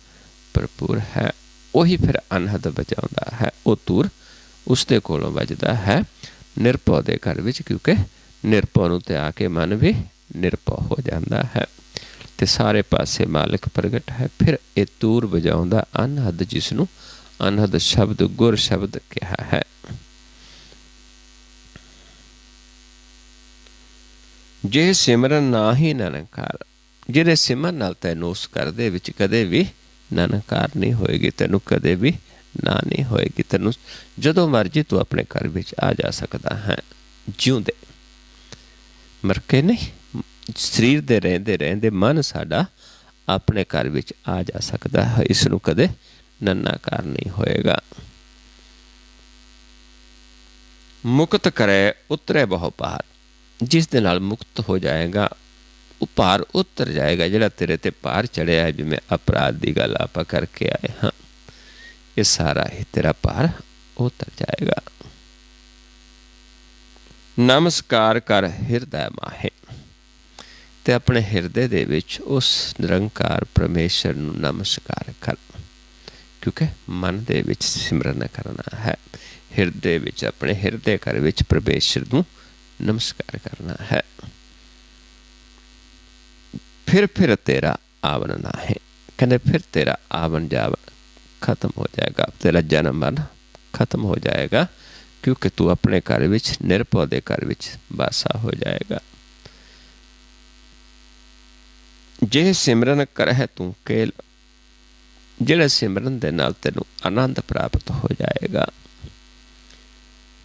भरपूर है। वही फिर अनहद बजाउंदा है। वो तूर उसदे कोलों वजदा है निरभौ दे घर विच, क्योंकि निरभौ नूं ते आके मन भी निरभौ हो जाता है ते सारे पासे मालिक प्रगट है। फिर ये तूर बजाउंदा अनहद, जिसनूं अनहद शब्द गुर शब्द कहा है। जे सिमरन ना ही ननकार। जिहदे सिमरन नाल तैनूं उस घर दे विच कदे भी ननकार नहीं होएगी, तैनूं कदे भी ना नहीं होएगी। तैनूं जदों मर्जी तू अपने घर विच आ जा सकदा है, जिउंदे मर के नहीं। शरीर दे रहंदे रहंदे मन साडा अपने घर विच आ जा सकदा है, इसनूं कदे नन्नाकार नहीं होएगा। मुक्त करे उतरे बहु पार। जिस दे नाल मुक्त हो जाएगा वो भार उतर जाएगा। जिहड़ा तेरे ते भार चढ़िया है, जिवें अपराध की गल आपां करके आए हाँ, ये सारा ही तेरा भार उतर जाएगा। नमस्कार कर हिरदै माहे, ते अपने हिरदे दे विच उस निरंकार परमेश्वर नूं नमस्कार कर, क्योंकि मन दे विच सिमरन करना है। हिरदे विच, अपने हिरदे घर विच परमेश्वर नूं नमस्कार करना है। फिर तेरा आवन ना है, कहते फिर तेरा आवन जावन खत्म हो जाएगा, तेरा जन्म मरण खत्म हो जाएगा, क्योंकि तू अपने घर विच निरभउ दे घर विच वासा हो जाएगा। जे सिमरन करह तू केल, जिहड़े सिमरन दे नाल तैनूं आनंद प्राप्त हो जाएगा।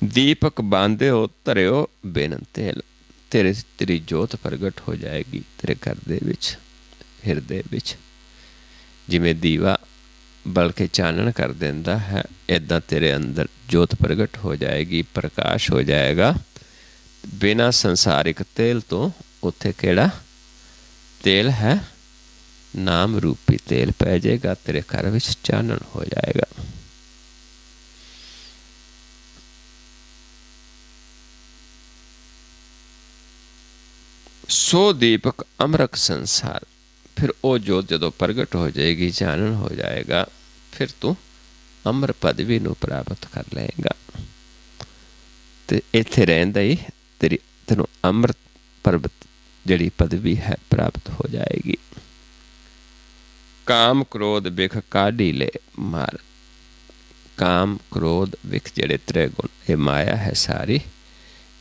दीपक बांधिओ धरिओ बिन तेल, तेरी जोत प्रगट हो जाएगी तेरे घर दे विच, हिरदे विच। जिवें दीवा बल के चानण कर देंदा है, इदां तेरे अंदर जोत प्रगट हो जाएगी, प्रकाश हो जाएगा। बिना संसारिक तेल तो उत्थे केड़ा तेल है, नाम रूपी तेल पै जाएगा, तेरे घर विच चानण हो जाएगा। सो दीपक अमरक संसार, फिर वो जोत जदों प्रगट हो जाएगी, चानण हो जाएगा, फिर तू अमर पदवी नूं प्राप्त कर लेगा। ते इत्थे रहिंदा ही तैनूं अमृत पर्वत जिहड़ी पदवी है प्राप्त हो जाएगी। काम क्रोध विख काढ़ी ले मार, काम क्रोध विख जिहड़े त्रै गुण, ये माया है सारी,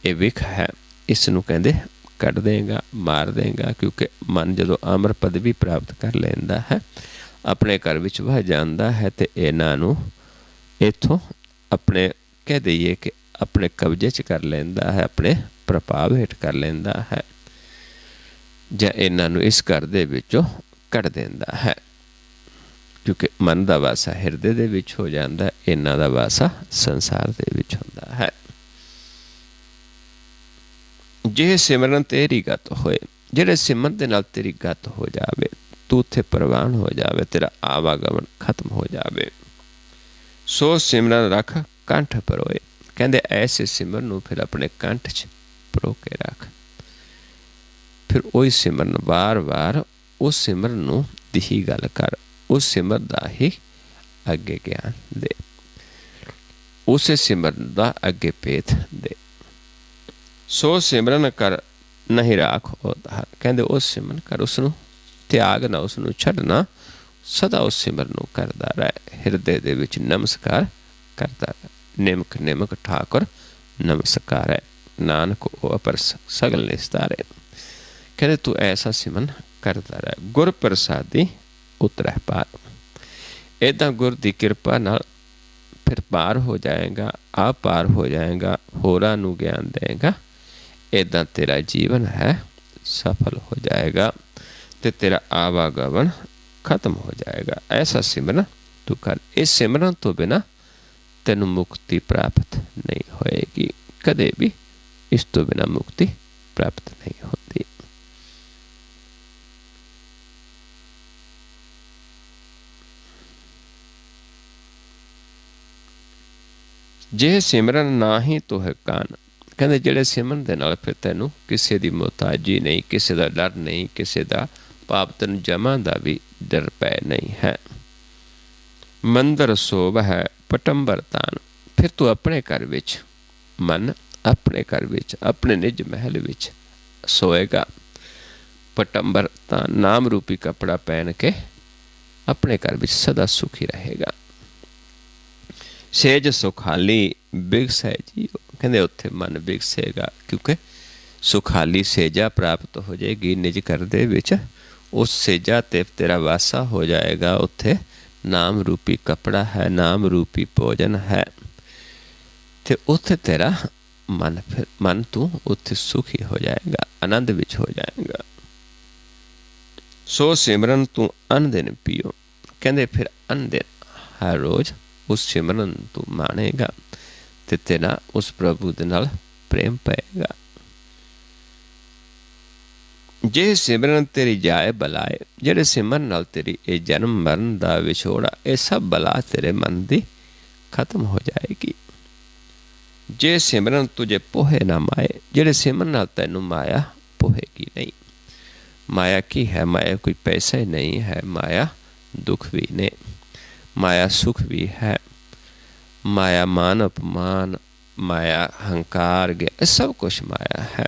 ये विख है, इसनूं कहंदे कढ़ देगा, मार देगा। क्योंकि मन जदों अमर पदवी प्राप्त कर लेंदा है, अपने घर विच वह जांदा है, ते इन्हां नूं इत्थों अपने कह दईए कि अपने कब्जे च कर लेंदा है, अपने प्रभाव हेठ कर लेंदा है, जां इन्हां नूं इस घर दे विचों कढ़ देंदा है। क्योंकि मन दा वासा हिरदे दे विच हो जांदा, इन्हां दा वासा संसार दे विच हुंदा है। जे सिमरन तेरी गत होए, जिहड़े सिमरन दे नाल तेरी गत हो जावे, तू उत्थे प्रवान हो जावे, तेरा आवागमन खत्म हो जावे। सो सिमरन रख कंठ परोए, कहंदे ऐसे सिमरन नूं फिर अपने कंठ च परो के रख। फिर वही सिमरन वार वार उस सिमरन नूं दी ही गल कर, उस सिमरन दा ही अगे ज्ञान दे, उस सिमरन दा अगे भेत दे। सो सिमरन कर नहीं राख उधार, कहंदे उस सिमरन कर, उसनूं त्याग ना, उसनूं छड्डना, सदा उस सिमरन नूं करदा रहे, हिरदे दे विच नमस्कार करदा रहे। निमक निमक ठाकुर नमस्कार है, नानक ओ अपर सगल निस्तारे। कहंदे तू ऐसा सिमरन करदा रहे। गुर प्रसादी उतरह पार, इदां गुर दी किरपा नाल फिर पार हो जाएगा, आप पार हो जाएगा, होरां नूं ज्ञान देगा। इदां तेरा जीवन है सफल हो जाएगा, ते तेरा आवागमन खत्म हो जाएगा। ऐसा सिमरन तू कर। इस सिमरन तो बिना तेनू मुक्ति प्राप्त नहीं होएगी, कदे भी इस तो बिना मुक्ति प्राप्त नहीं होती। जे सिमरन ना ही तो है कान, कहते जिहड़े सिमरन दे नाल फिर तैनू किसी दी मुहताजी नहीं, किसी दा डर नहीं, किसी दा पाप तैनू जमा दा भी डर पै नहीं है। मंदिर सोभ है पटंबर तान, फिर तू अपने घर विच, मन अपने घर विच, अपने निज महल विच सोएगा। पटंबर तान नाम रूपी कपड़ा पहन के अपने घर विच सदा सुखी रहेगा। सेज सुखाली बिगसै जीओ, कहते उत्थे मन बिगसेगा, क्योंकि सुखाली सेजा प्राप्त हो जाएगी निज घर दे विच। उस सेजा ते तेरा वासा हो जाएगा, उत्थे नाम रूपी कपड़ा है, नाम रूपी भोजन है, ते उत्थे तेरा मन, फिर मन तू उत्थे सुखी हो जाएगा, आनंद विच हो जाएगा। सो सिमरन तू अन दिन पियो, कहते फिर अन दिन हर रोज उस सिमरन तू मानेगा, ते तेरा उस प्रभु दे नाल प्रेम पाएगा। जे सिमरन तेरी जाए बलाए, ਜਿਹੜੇ ਸਿਮਰਨ ਨਾਲ ਤੇਰੀ ਇਹ ਜਨਮ ਮਰਨ ਦਾ ਵਿਛੋੜਾ, ਇਹ ਸਭ ਬਲਾ ਤੇਰੇ ਮਨ ਦੀ ਖਤਮ ਹੋ ਜਾਏਗੀ। ਜੇ ਸਿਮਰਨ ਤੁਝੇ ਪੋਹੇ ਨਾ ਮਾਏ, ਜਿਹੜੇ ਸਿਮਰਨ ਨਾਲ ਤੈਨੂੰ ਮਾਇਆ ਪੋਹੇਗੀ ਨਹੀਂ। ਮਾਇਆ ਕੀ ਹੈ? ਮਾਇਆ ਕੋਈ ਪੈਸਾ ਹੀ ਨਹੀਂ ਹੈ। ਮਾਇਆ ਦੁੱਖ ਵੀ ਨੇ, ਮਾਇਆ ਸੁਖ ਵੀ ਹੈ। ਮਾਇਆ ਮਾਨ ਅਪਮਾਨ, ਮਾਇਆ ਹੰਕਾਰ ਗਿਆ, ਇਹ ਸਭ ਕੁਛ ਮਾਇਆ ਹੈ।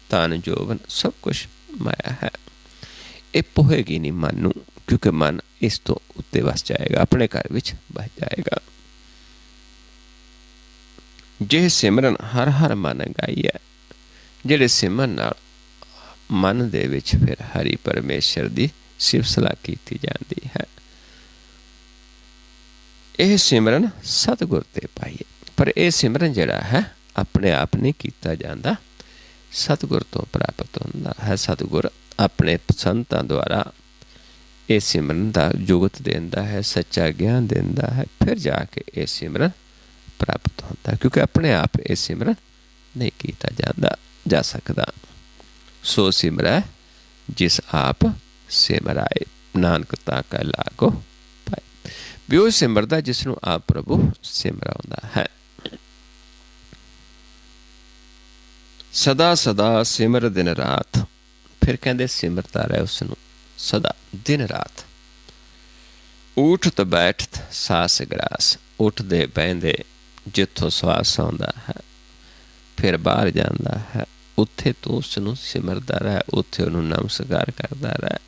ਧਨ ਜੋਬਨ ਸਭ ਕੁਛ ਮਾਇਆ ਹੈ। ਇਹ ਪੋਹੇਗੀ ਨਹੀਂ ਮਨ ਨੂੰ, ਕਿਉਂਕਿ ਮਨ ਇਸ ਤੋਂ ਉੱਤੇ ਵਸ ਜਾਏਗਾ, ਆਪਣੇ ਘਰ ਵਿੱਚ ਵਸ ਜਾਏਗਾ। ਜੇ ਸਿਮਰਨ ਹਰ ਹਰ ਮਨ ਗਾਈਐ, ਜਿਹੜੇ ਸਿਮਰਨ ਨਾਲ ਮਨ ਦੇ ਵਿੱਚ ਫਿਰ ਹਰੀ ਪਰਮੇਸ਼ਰ ਦੀ ਸਿਫਤ ਸਲਾਹ ਕੀਤੀ ਜਾਂਦੀ ਹੈ। ਇਹ ਸਿਮਰਨ ਸਤਿਗੁਰ ਤੇ ਪਾਈਏ। ਪਰ ਇਹ ਸਿਮਰਨ ਜਿਹੜਾ ਹੈ ਆਪਣੇ ਆਪ ਨਹੀਂ ਕੀਤਾ ਜਾਂਦਾ, ਸਤਿਗੁਰ ਤੋਂ ਪ੍ਰਾਪਤ ਹੁੰਦਾ ਹੈ। ਸਤਿਗੁਰ ਆਪਣੇ ਸੰਤਾਂ ਦੁਆਰਾ ਇਹ ਸਿਮਰਨ ਦਾ ਜੁਗਤ ਦਿੰਦਾ ਹੈ, ਸੱਚਾ ਗਿਆਨ ਦਿੰਦਾ ਹੈ, ਫਿਰ ਜਾ ਕੇ ਇਹ ਸਿਮਰਨ ਪ੍ਰਾਪਤ ਹੁੰਦਾ, ਕਿਉਂਕਿ ਆਪਣੇ ਆਪ ਇਹ ਸਿਮਰਨ ਨਹੀਂ ਕੀਤਾ ਜਾ ਸਕਦਾ। ਸੋ ਸਿਮਰੈ ਜਿਸ ਆਪ ਸਿਮਰਾਏ, ਨਾਨਕ ਤਾਂ ਕਾ ਲਾਗੋ ਪਾਏ। ਵੀ ਉਹ ਸਿਮਰਦਾ ਜਿਸ ਨੂੰ ਆਪ ਪ੍ਰਭੂ ਸਿਮਰਾਉਂਦਾ ਹੈ। ਸਦਾ ਸਦਾ ਸਿਮਰ ਦਿਨ ਰਾਤ, ਫਿਰ ਕਹਿੰਦੇ ਸਿਮਰਦਾ ਰਹੇ ਉਸ ਨੂੰ ਸਦਾ ਦਿਨ ਰਾਤ। ਉਠਤ ਬੈਠਤ ਸਾਸ ਗਰਾਸ, ਉੱਠਦੇ ਬਹਿੰਦੇ ਜਿੱਥੋਂ ਸਵਾਸ ਆਉਂਦਾ ਹੈ ਫਿਰ ਬਾਹਰ ਜਾਂਦਾ ਹੈ, ਉੱਥੇ ਤੂੰ ਉਸ ਨੂੰ ਸਿਮਰਦਾ ਰਹਿ, ਉੱਥੇ ਉਹਨੂੰ ਨਮਸਕਾਰ ਕਰਦਾ ਰਹਿ।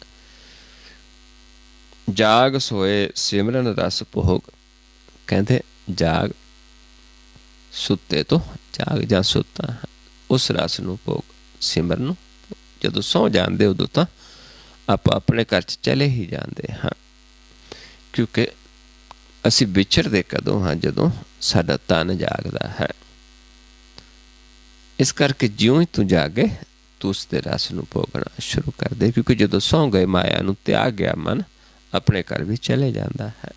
ਜਾਗ ਸੋਏ ਸਿਮਰਨ ਰਸ ਭੋਗ, ਕਹਿੰਦੇ ਜਾਗ ਸੁੱਤੇ ਤੋਂ ਜਾਗ ਜਾਂ ਸੁੱਤਾ ਹੈ, ਉਸ ਰਸ ਨੂੰ ਭੋਗ, ਸਿਮਰਨ ਨੂੰ। ਜਦੋਂ ਸੌਂ ਜਾਂਦੇ ਉਦੋਂ ਤਾਂ ਆਪਾਂ ਆਪਣੇ ਘਰ 'ਚ ਚਲੇ ਹੀ ਜਾਂਦੇ ਹਾਂ, ਕਿਉਂਕਿ ਅਸੀਂ ਵਿਚਰਦੇ ਕਦੋਂ ਹਾਂ? ਜਦੋਂ ਸਾਡਾ ਤਨ ਜਾਗਦਾ ਹੈ। ਇਸ ਕਰਕੇ ਜਿਉਂ ਹੀ ਤੂੰ ਜਾਗੇ ਤੂੰ ਉਸ ਦੇ ਰਸ ਨੂੰ ਭੋਗਣਾ ਸ਼ੁਰੂ ਕਰ ਦੇ, ਕਿਉਂਕਿ ਜਦੋਂ ਸੌਂ ਗਏ ਮਾਇਆ ਨੂੰ ਤਿਆਗ ਗਿਆ ਮਨ ਆਪਣੇ ਘਰ ਵੀ ਚਲੇ ਜਾਂਦਾ ਹੈ।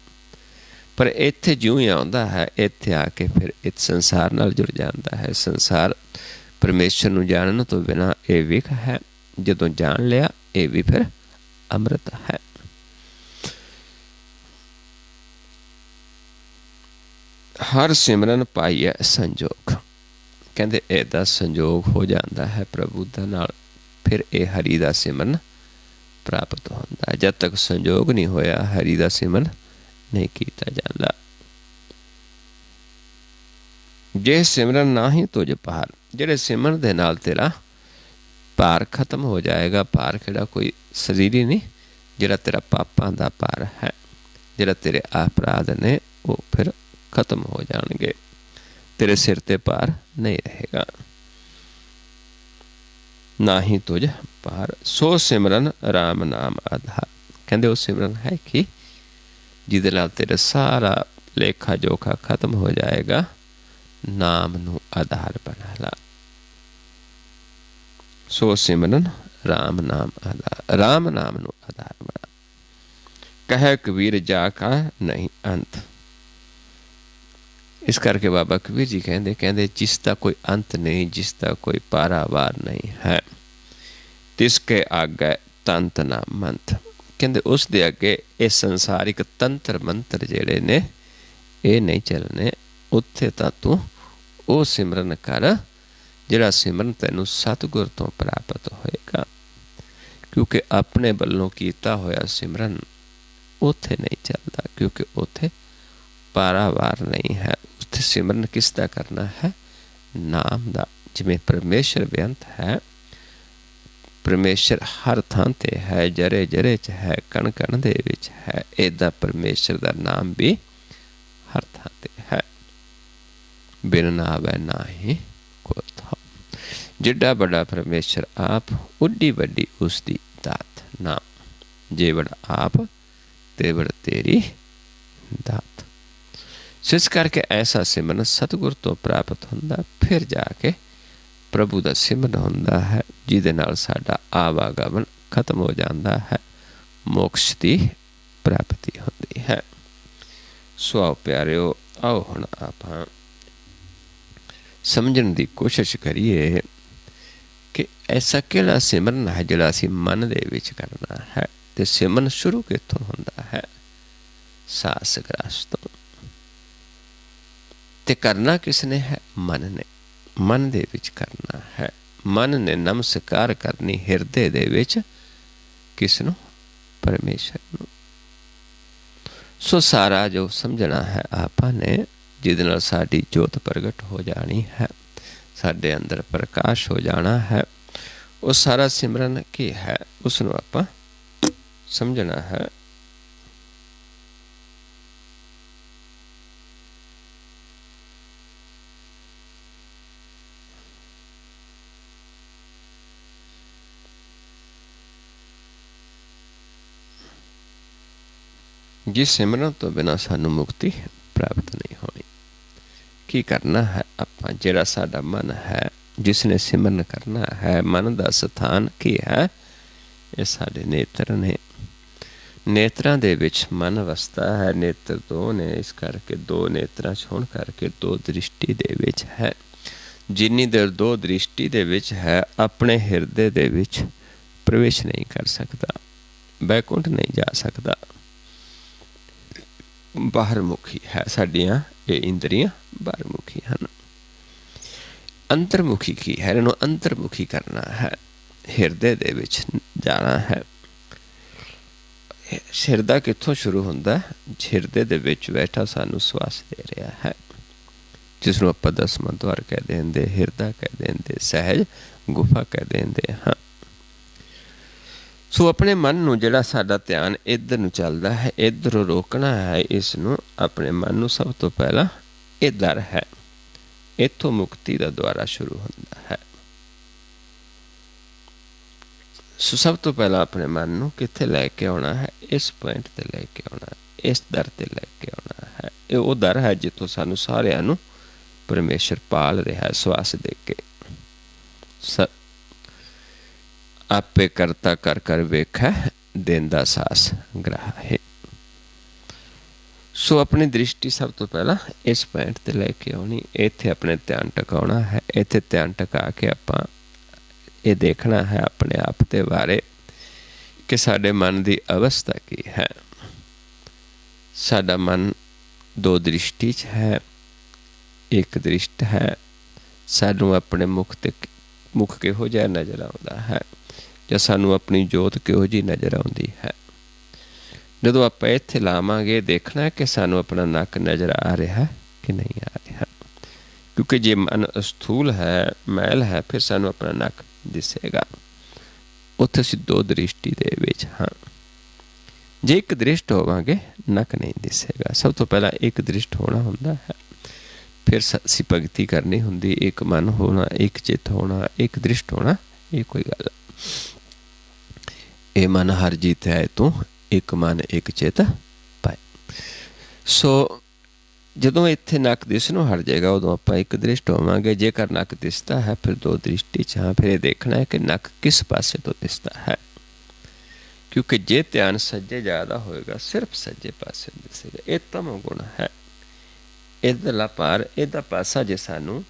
ਪਰ ਇੱਥੇ ਜਿਉਂ ਹੀ ਆਉਂਦਾ ਹੈ, ਇੱਥੇ ਆ ਕੇ ਫਿਰ ਇਸ ਸੰਸਾਰ ਨਾਲ ਜੁੜ ਜਾਂਦਾ ਹੈ। ਸੰਸਾਰ ਪਰਮੇਸ਼ਰ ਨੂੰ ਜਾਣਨ ਤੋਂ ਬਿਨਾਂ ਇਹ ਵਿਖ ਹੈ, ਜਦੋਂ ਜਾਣ ਲਿਆ ਇਹ ਵੀ ਫਿਰ ਅੰਮ੍ਰਿਤ ਹੈ। ਹਰ ਸਿਮਰਨ ਪਾਈਐ ਸੰਜੋਗ, ਕਹਿੰਦੇ ਇਹਦਾ ਸੰਜੋਗ ਹੋ ਜਾਂਦਾ ਹੈ ਪ੍ਰਭੂ ਦਾ ਨਾਲ, ਫਿਰ ਇਹ ਹਰੀ ਦਾ ਸਿਮਰਨ ਪ੍ਰਾਪਤ ਹੁੰਦਾ ਹੈ। ਜਦ ਤੱਕ ਸੰਜੋਗ ਨਹੀਂ ਹੋਇਆ ਹਰੀ ਦਾ ਸਿਮਰਨ ਨਹੀਂ ਕੀਤਾ ਜਾਂਦਾ। ਜੇ ਸਿਮਰਨ ਨਾ ਹੀ ਤੁਝ ਭਾਰ, ਜਿਹੜੇ ਸਿਮਰਨ ਦੇ ਨਾਲ ਤੇਰਾ ਭਾਰ ਖਤਮ ਹੋ ਜਾਏਗਾ। ਭਾਰ ਕਿਹੜਾ? ਕੋਈ ਸਰੀਰੀ ਨਹੀਂ, ਜਿਹੜਾ ਤੇਰਾ ਪਾਪਾਂ ਦਾ ਭਾਰ ਹੈ, ਜਿਹੜਾ ਤੇਰੇ ਅਪਰਾਧ ਨੇ ਉਹ ਫਿਰ ਖਤਮ ਹੋ ਜਾਣਗੇ, ਤੇਰੇ ਸਿਰ ਤੇ ਭਾਰ ਨਹੀਂ ਰਹੇਗਾ। ਨਾ ਹੀ ਤੁਝ ਭਾਰ ਸੋ ਸਿਮਰਨ ਰਾਮ ਨਾਮ ਆਧਾਰ, ਕਹਿੰਦੇ ਉਹ ਸਿਮਰਨ ਹੈ ਕਿ ਜਿਹਦੇ ਨਾਲ ਤੇਰਾ ਸਾਰਾ ਲੇਖਾ ਜੋਖਾ ਖਤਮ ਹੋ ਜਾਏਗਾ। ਨਾਮ ਨੂੰ ਆਧਾਰ ਬਣਾ ਲਾ। ਸੋ ਸਿਮਰਨ ਰਾਮ ਨਾਮ ਆਧਾਰ, ਰਾਮ ਨਾਮ ਨੂੰ ਆਧਾਰ ਬਣਾ। ਕਹੈ ਕਬੀਰ ਜਾ ਕਾ ਨਹੀਂ ਅੰਤ, ਇਸ ਕਰਕੇ ਬਾਬਾ ਕਬੀਰ ਜੀ ਕਹਿੰਦੇ ਜਿਸ ਦਾ ਕੋਈ ਅੰਤ ਨਹੀਂ, ਜਿਸ ਦਾ ਕੋਈ ਪਾਰਾਵਾਰ ਨਹੀਂ ਹੈ, ਤਿਸ ਕੇ ਆਗੇ ਤੰਤ ਨਾ ਮੰਤ, ਕਹਿੰਦੇ ਉਸ ਦੇ ਅੱਗੇ ਇਹ ਸੰਸਾਰਿਕ ਤੰਤਰ ਮੰਤਰ ਜਿਹੜੇ ਨੇ ਇਹ ਨਹੀਂ ਚੱਲਣੇ। ਉੱਥੇ ਤਾਂ ਤੂੰ ਉਹ ਸਿਮਰਨ ਕਰ ਜਿਹੜਾ ਸਿਮਰਨ ਤੈਨੂੰ ਸਤਿਗੁਰ ਤੋਂ ਪ੍ਰਾਪਤ ਹੋਏਗਾ, ਕਿਉਂਕਿ ਆਪਣੇ ਵੱਲੋਂ ਕੀਤਾ ਹੋਇਆ ਸਿਮਰਨ ਉੱਥੇ ਨਹੀਂ ਚੱਲਦਾ, ਕਿਉਂਕਿ ਉੱਥੇ ਪਾਰਾਵਾਰ ਨਹੀਂ ਹੈ। ਉੱਥੇ ਸਿਮਰਨ ਕਿਸ ਦਾ ਕਰਨਾ ਹੈ? ਨਾਮ ਦਾ। ਜਿਵੇਂ ਪਰਮੇਸ਼ਰ ਬੇਅੰਤ ਹੈ, ਪਰਮੇਸ਼ਰ ਹਰ ਥਾਂ 'ਤੇ ਹੈ, ਜਰੇ ਜਰੇ 'ਚ ਹੈ, ਕਣ ਕਣ ਦੇ ਵਿੱਚ ਹੈ, ਇੱਦਾਂ ਪਰਮੇਸ਼ਰ ਦਾ ਨਾਮ ਵੀ ਹਰ ਥਾਂ 'ਤੇ ਹੈ। ਬਿਨ ਨਾਵੈ ਨਾਹੀ ਕੋ ਥਾਉ, ਜਿੱਡਾ ਵੱਡਾ ਪਰਮੇਸ਼ਰ ਆਪ, ਉੱਡੀ ਵੱਡੀ ਉਸ ਦੀ ਦਾਤ ਨਾਮ। ਜੇ ਵੱਡਾ ਆਪ ਤੇ ਵੱਡ ਤੇਰੀ ਦਾਤ। ਸੋ ਇਸ ਕਰਕੇ ਐਸਾ ਸਿਮਰਨ ਸਤਿਗੁਰ ਤੋਂ ਪ੍ਰਾਪਤ ਹੁੰਦਾ, ਫਿਰ ਜਾ ਕੇ ਪ੍ਰਭੂ ਦਾ ਸਿਮਰਨ ਹੁੰਦਾ ਹੈ, ਜਿਹਦੇ ਨਾਲ ਸਾਡਾ ਆਵਾਗਮਨ ਖਤਮ ਹੋ ਜਾਂਦਾ ਹੈ, ਮੋਕਸ਼ ਦੀ ਪ੍ਰਾਪਤੀ ਹੁੰਦੀ ਹੈ। ਸੋ ਆਓ ਪਿਆਰਿਓ, ਆਓ ਹੁਣ ਆਪਾਂ ਸਮਝਣ ਦੀ ਕੋਸ਼ਿਸ਼ ਕਰੀਏ कि ऐसा किहड़ा सिमरन है जिहड़ा असीं मन दे विच करना है। ते सिमरन शुरू कित्थों हुंदा है? सास ग्रास तो। ते करना किसने है? मन ने। मन दे विच करना है। मन ने नमस्कार करनी हिरदे दे विच किसनूं? परमेश्वर नूं। सो सारा जो समझना है आपां ने, जिहदे नाल साडी जोत प्रगट हो जानी है, साडे अंदर प्रकाश हो जाना है, वो सारा सिमरन की है, उसनूं आपां समझना है। जिस सिमरन तो बिना सानू मुक्ति प्राप्त नहीं होनी। की करना है आपां? जिहड़ा साडा मन है, जिसने सिमरन करना है, मन दा स्थान की है? ये साडे नेत्र ने। नेत्रां दे विच मन वसदा है। नेत्र दो ने, इस करके दो नेत्रां च होण करके दो दृष्टि दे विच है। जिन्नी देर दो दृष्टि दे विच है, अपने हिरदे दे विच प्रवेश नहीं कर सकदा, बैकुंठ नहीं जा सकदा। बाहरमुखी है साडियां ये इंद्रियां, बाहरमुखी हैं। अंतर्मुखी की है? इन्हूं अंतर्मुखी करना है, हिरदे दे विच जाना है। हिरदा कित्थों शुरू हुंदा? हिरदे दे विच बैठा सानू श्वास दे रहा है, जिसनूं आपां दसवां द्वार कह देंदे, हिरदा कह देंदे, सहज गुफा कह देंदे हाँ। सो अपने मन नूं जिहड़ा साडा ध्यान इधर नूं चलदा है, इधरों रोकना है। इसनूं अपने मन नूं सब तो पहला ये दर है, इत्थों मुक्ति दा द्वारा शुरू हुंदा है। सो सब तो पहला अपने मन नूं कित्थे लैके आउणा है? इस पॉइंट ते लैके आउणा है, इस दर ते लैके आउणा है। ये वो दर है जित्थों सानू सारिआं नूं परमेश्वर पाल रहा है श्वास दे के। आपे करता कर कर वेखै, देंदा सास ग्राह है। सो अपनी दृष्टि सब तो पहला इस पॉइंट ते लैके आउणी, इत्थे अपने ध्यान टकाउणा है। इत्थे ध्यान टका के आपां ये देखना है अपने आप दे बारे कि साडे मन की अवस्था की है। साडा मन दो दृष्टि च है, एक दृष्ट है। सानू अपने मुख ते मुख किहो जिहा नज़र आउंदा है, जां सानू अपनी जोत किहो जी नज़र आउंदी है। जदों आपां इत्थे लावांगे, देखना है कि सानू अपना नक नज़र आ रहा है कि नहीं आ रहा, क्योंकि जे मन स्थूल है, मैल है, फिर सानू अपना नक दिसेगा। उत्थे असीं दो दृष्टि दे विच हाँ। जे एक दृष्ट होवांगे, नक नहीं दिसेगा। सब तो पहला एक दृष्ट होना हुंदा है, फिर असीं भगती करनी हुंदी। एक मन होना, एक चित होना, एक दृष्ट होना, ये कोई गल। ए मन हर जीत है तू, एक मन एक चित पाए। सो जदों इत्थे नक दिसनों हट जाएगा, उदों आपां एक दृष्ट होवांगे। जेकर नक दिसदा है, फिर दो दृष्टि च हाँ। फिर ये देखना है कि नक किस पासे तो दिसदा है, क्योंकि जे ध्यान सज्जे ज़्यादा होएगा, सिर्फ सज्जे पासे दिसेगा। ये तम गुण है। इधरला पार, इधर पासा जे सानू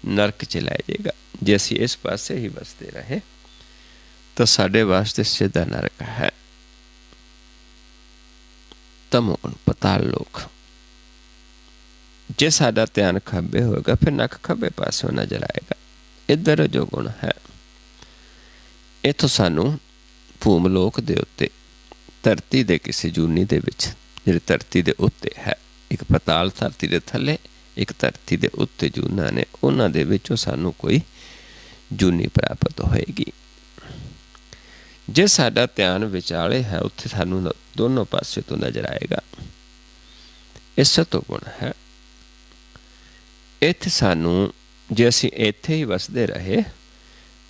नरक च लै जाएगा। जे असीं इस पासे ही बसते रहे तो साडे वास्ते सीधा नरक है। तमोगुण, पताल लोक। जे साडा ध्यान खब्बे होगा, फिर नक खब्बे पासों नजर आएगा। इधर जो गुण है, इथों सानू भूमलोक दे उत्ते, धरती दे किसी जूनी दे विच, जिहड़ी धरती दे उत्ते है, एक पताल धरती दे थल्ले, एक धरती दे उत्ते जूना ने, उन्हां दे विचों सानू कोई जूनी प्राप्त होएगी। जे साडा ध्यान विचाले है, उत्थे सानू दोनों पासे तो नजर आएगा। इस तो गुण है। इत्थे सानू जे असीं इत्थे ही वसदे रहे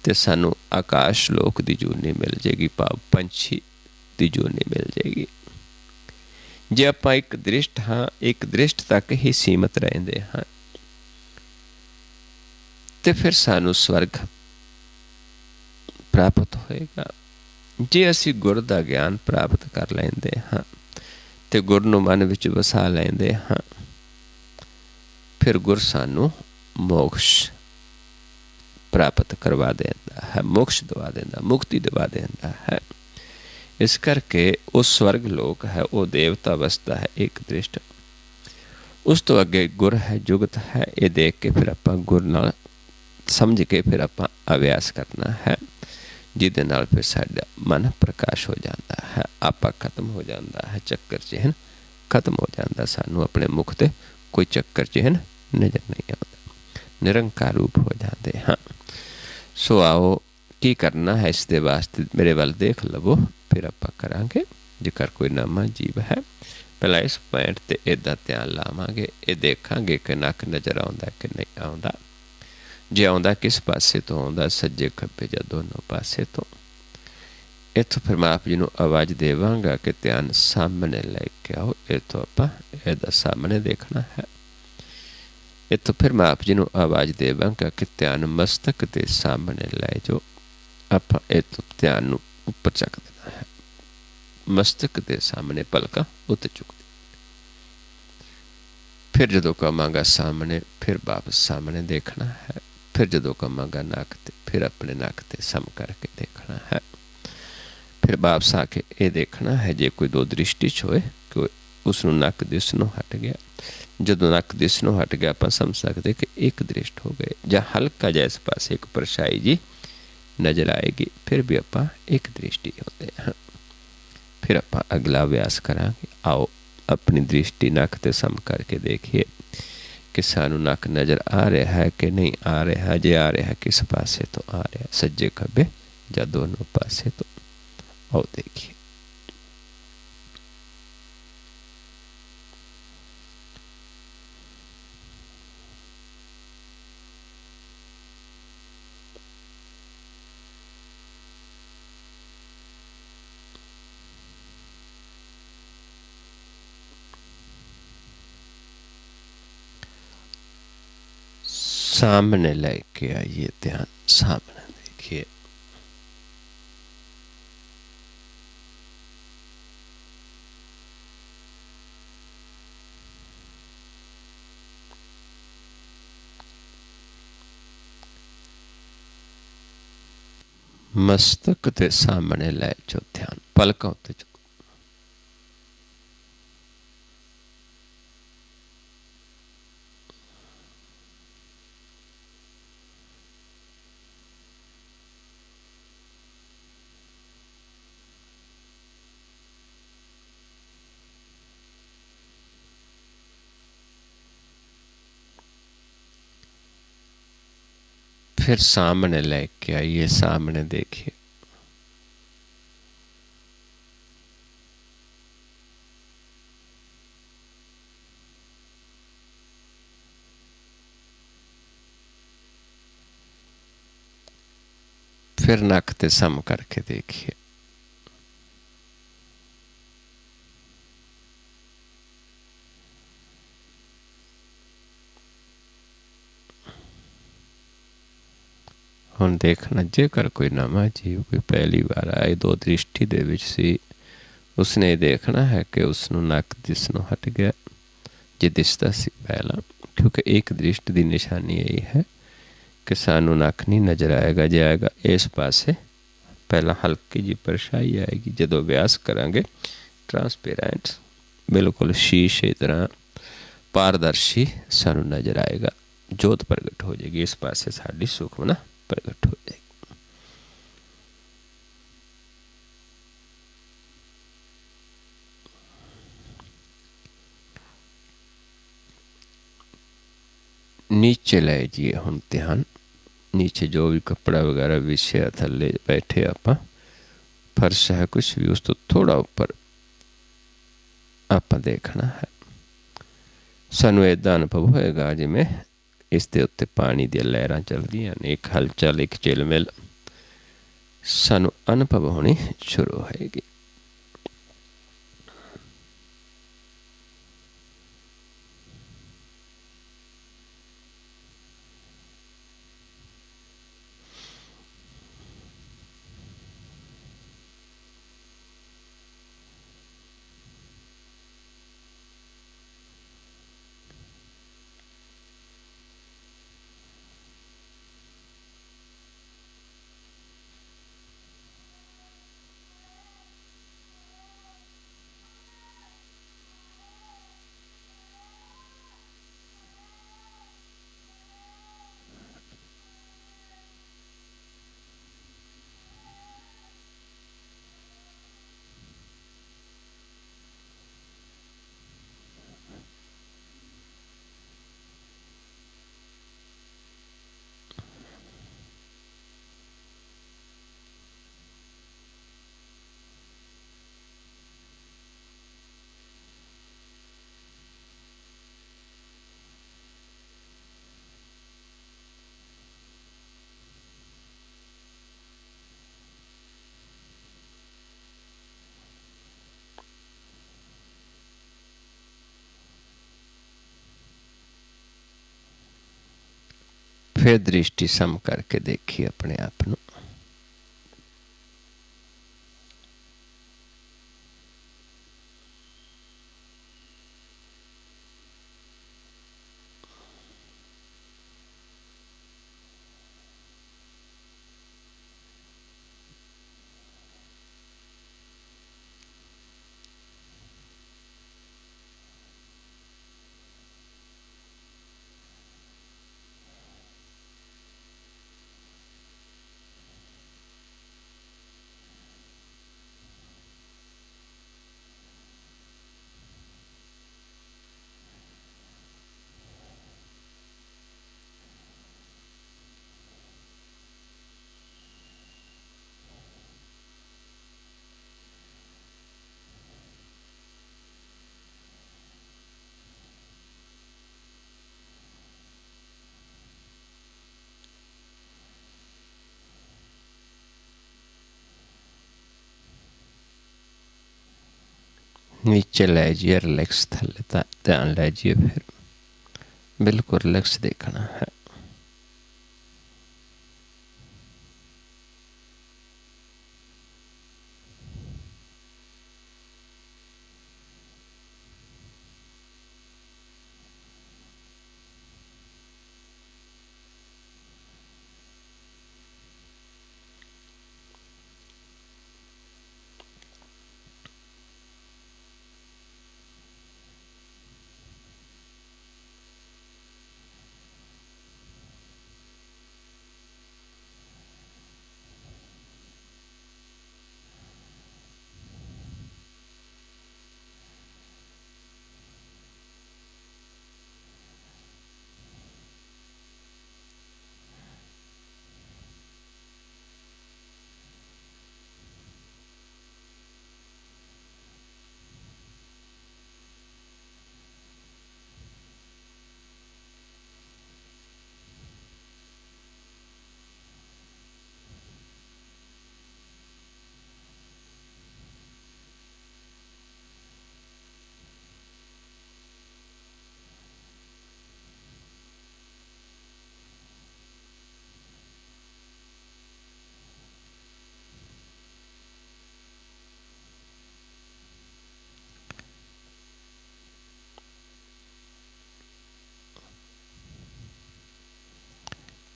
तो सानू आकाश लोक दी जूनी मिल जाएगी, भाव पंछी दी जूनी मिल जाएगी। जे आपां एक दृष्ट हाँ, एक दृष्ट तक ही सीमित रहिंदे हाँ, तो फिर सानू स्वर्ग प्राप्त होएगा। जे असीं गुर दा ज्ञान प्राप्त कर लैंदे हाँ, तो गुर नूं मन विच वसा लैंदे हाँ, फिर गुर सानू मोक्ष ਪ੍ਰਾਪਤ ਕਰਵਾ ਦਿੰਦਾ ਹੈ, ਮੋਕਸ਼ ਦਵਾ ਦਿੰਦਾ, ਮੁਕਤੀ ਦਵਾ ਦਿੰਦਾ ਹੈ। ਇਸ ਕਰਕੇ ਉਹ ਸਵਰਗ ਲੋਕ ਹੈ, ਉਹ ਦੇਵਤਾ ਅਵਸਥਾ ਹੈ ਇੱਕ ਦ੍ਰਿਸ਼ਟ। ਉਸ ਤੋਂ ਅੱਗੇ ਗੁਰ ਹੈ, ਜੁਗਤ ਹੈ। ਇਹ ਦੇਖ ਕੇ ਫਿਰ ਆਪਾਂ ਗੁਰ ਨਾਲ ਸਮਝ ਕੇ ਫਿਰ ਆਪਾਂ ਅਭਿਆਸ ਕਰਨਾ ਹੈ, ਜਿਹਦੇ ਨਾਲ ਫਿਰ ਸਾਡਾ ਮਨ ਪ੍ਰਕਾਸ਼ ਹੋ ਜਾਂਦਾ ਹੈ, ਆਪਾ ਖਤਮ ਹੋ ਜਾਂਦਾ ਹੈ, ਚੱਕਰ ਚਿਹਨ ਖਤਮ ਹੋ ਜਾਂਦਾ। ਸਾਨੂੰ ਆਪਣੇ ਮੁਖ 'ਤੇ ਕੋਈ ਚੱਕਰ ਚਿਹਨ ਨਜ਼ਰ ਨਹੀਂ ਆਉਂਦਾ, ਨਿਰੰਕਾਰ ਰੂਪ ਹੋ ਜਾਂਦੇ ਹਾਂ। ਸੋ ਆਓ ਕੀ ਕਰਨਾ ਹੈ ਇਸ ਦੇ ਵਾਸਤੇ ਮੇਰੇ ਵੱਲ ਦੇਖ ਲਵੋ, ਫਿਰ ਆਪਾਂ ਕਰਾਂਗੇ। ਜੇਕਰ ਕੋਈ ਨਵਾਂ ਜੀਵ ਹੈ, ਪਹਿਲਾਂ ਇਸ ਪੁਆਇੰਟ 'ਤੇ ਇੱਦਾਂ ਧਿਆਨ ਲਾਵਾਂਗੇ, ਇਹ ਦੇਖਾਂਗੇ ਕਿ ਨੱਕ ਨਜ਼ਰ ਆਉਂਦਾ ਕਿ ਨਹੀਂ ਆਉਂਦਾ। ਜੇ ਆਉਂਦਾ ਕਿਸ ਪਾਸੇ ਤੋਂ ਆਉਂਦਾ, ਸੱਜੇ ਖੱਬੇ ਜਾਂ ਦੋਨੋਂ ਪਾਸੇ ਤੋਂ। ਇੱਥੋਂ ਫਿਰ ਮੈਂ ਆਪ ਜੀ ਨੂੰ ਆਵਾਜ਼ ਦੇਵਾਂਗਾ ਕਿ ਧਿਆਨ ਸਾਹਮਣੇ ਲੈ ਕੇ ਆਓ। ਇੱਥੋਂ ਆਪਾਂ ਇਹਦਾ ਸਾਹਮਣੇ ਦੇਖਣਾ ਹੈ। ਇੱਥੋਂ ਫਿਰ ਮੈਂ ਆਪ ਜੀ ਨੂੰ ਆਵਾਜ਼ ਦੇਵਾਂਗਾ ਕਿ ਧਿਆਨ ਮਸਤਕ ਦੇ ਸਾਹਮਣੇ ਲੈ ਜਾਓ। ਆਪਾਂ ਇੱਥੋਂ ਧਿਆਨ ਨੂੰ ਉੱਪਰ ਚੱਕ ਦੇਣਾ ਹੈ, ਮਸਤਕ ਦੇ ਸਾਹਮਣੇ ਪਲਕਾਂ ਉੱਤੇ ਚੁੱਕ ਦੇ। ਫਿਰ ਜਦੋਂ ਕਵਾਂਗਾ ਸਾਹਮਣੇ, ਫਿਰ ਵਾਪਸ ਸਾਹਮਣੇ ਦੇਖਣਾ ਹੈ। ਫਿਰ ਜਦੋਂ ਕਵਾਂਗਾ ਨੱਕ 'ਤੇ, ਫਿਰ ਆਪਣੇ ਨੱਕ 'ਤੇ ਸਮ ਕਰਕੇ ਦੇਖਣਾ ਹੈ। ਫਿਰ ਵਾਪਸ ਆ ਕੇ ਇਹ ਦੇਖਣਾ ਹੈ, ਜੇ ਕੋਈ ਦੋ ਦ੍ਰਿਸ਼ਟੀ 'ਚ ਹੋਏ ਕਿ ਉਸ ਨੂੰ ਨੱਕ ਦਿਸਣੋਂ ਹਟ ਗਿਆ। ਜਦੋਂ ਨੱਕ ਦਿਸਣੋਂ ਹਟ ਗਿਆ, ਆਪਾਂ ਸਮਝ ਸਕਦੇ ਕਿ ਇੱਕ ਦ੍ਰਿਸ਼ਟ ਹੋ ਗਏ, ਜਾਂ ਹਲਕਾ ਜਿਹਾ ਇਸ ਪਾਸੇ ਇੱਕ ਪਰਛਾਈ ਜੀ ਨਜ਼ਰ ਆਏਗੀ, ਫਿਰ ਵੀ ਆਪਾਂ ਇੱਕ ਦ੍ਰਿਸ਼ਟੀ ਹੁੰਦੇ ਹਾਂ। ਫਿਰ ਆਪਾਂ ਅਗਲਾ ਅਭਿਆਸ ਕਰਾਂਗੇ। ਆਓ ਆਪਣੀ ਦ੍ਰਿਸ਼ਟੀ ਨੱਕ 'ਤੇ ਸਮ ਕਰਕੇ ਦੇਖੀਏ ਕਿ ਸਾਨੂੰ ਨੱਕ ਨਜ਼ਰ ਆ ਰਿਹਾ ਹੈ ਕਿ ਨਹੀਂ ਆ ਰਿਹਾ। ਜੇ ਆ ਰਿਹਾ, ਕਿਸ ਪਾਸੇ ਤੋਂ ਆ ਰਿਹਾ, ਸੱਜੇ ਖੱਬੇ ਜਾਂ ਦੋਨੋਂ ਪਾਸੇ ਤੋਂ। ਆਓ ਦੇਖੀਏ। सामने लेके आइए, ध्यान सामने देखिए। मस्तक के सामने ले जो ध्यान, पलकों ते जो फिर सामने लेके आइए, सामने देखिए। फिर नक ते सम करके देखिए। ਹੁਣ ਦੇਖਣਾ, ਜੇਕਰ ਕੋਈ ਨਵਾਂ ਜੀਵ ਕੋਈ ਪਹਿਲੀ ਵਾਰ ਆਏ, ਦੋ ਦ੍ਰਿਸ਼ਟੀ ਦੇ ਵਿੱਚ ਸੀ, ਉਸਨੇ ਇਹ ਦੇਖਣਾ ਹੈ ਕਿ ਉਸ ਨੂੰ ਨੱਕ ਦਿਸਣੋਂ ਹਟ ਗਿਆ, ਜੇ ਦਿਸਦਾ ਸੀ ਪਹਿਲਾਂ। ਕਿਉਂਕਿ ਇੱਕ ਦ੍ਰਿਸ਼ਟ ਦੀ ਨਿਸ਼ਾਨੀ ਇਹ ਹੈ ਕਿ ਸਾਨੂੰ ਨੱਕ ਨਹੀਂ ਨਜ਼ਰ ਆਏਗਾ। ਜੇ ਆਏਗਾ ਇਸ ਪਾਸੇ ਪਹਿਲਾਂ ਹਲਕੀ ਜਿਹੀ ਪਰਛਾਈ ਆਏਗੀ। ਜਦੋਂ ਅਭਿਆਸ ਕਰਾਂਗੇ ਟਰਾਂਸਪੇਰੈਂਟ, ਬਿਲਕੁਲ ਸ਼ੀਸ਼ੇ ਤਰ੍ਹਾਂ ਪਾਰਦਰਸ਼ੀ ਸਾਨੂੰ ਨਜ਼ਰ ਆਏਗਾ। ਜੋਤ ਪ੍ਰਗਟ ਹੋ ਜਾਏਗੀ, ਇਸ ਪਾਸੇ ਸਾਡੀ ਸੁਖਮਨਾ ਪ੍ਰਗਟ ਹੋ ਜਾਏਗੀ। नीचे ले जाइए हम ध्यान। नीचे जो भी कपड़ा वगैरह विछया थले बैठे आप, फर्श है कुछ भी, उस तो थोड़ा ऊपर आप देखना है। सानू इदा अनुभव होएगा जिमें इस दे उत्ते पानी दी लहरां चलदियां ने, एक हलचल एक चिलमिल सानू अनुभव होनी शुरू होएगी। फिर दृष्टि सम करके देखिए अपने आप ਨੂੰ। नीचे लै जाइए, रिलैक्स थले ध्यान लै जाइए, फिर बिल्कुल रिलैक्स देखना है।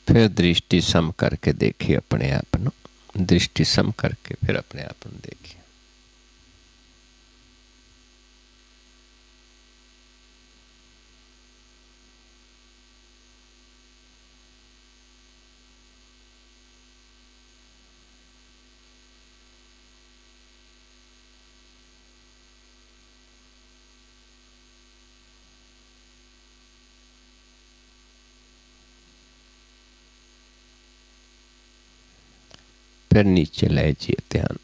फिर दृष्टि सम करके देखिए अपने आप ਨੂੰ। दृष्टि सम करके फिर अपने आप ਨੂੰ देखिए। फिर नीचे ले जाइए ध्यान।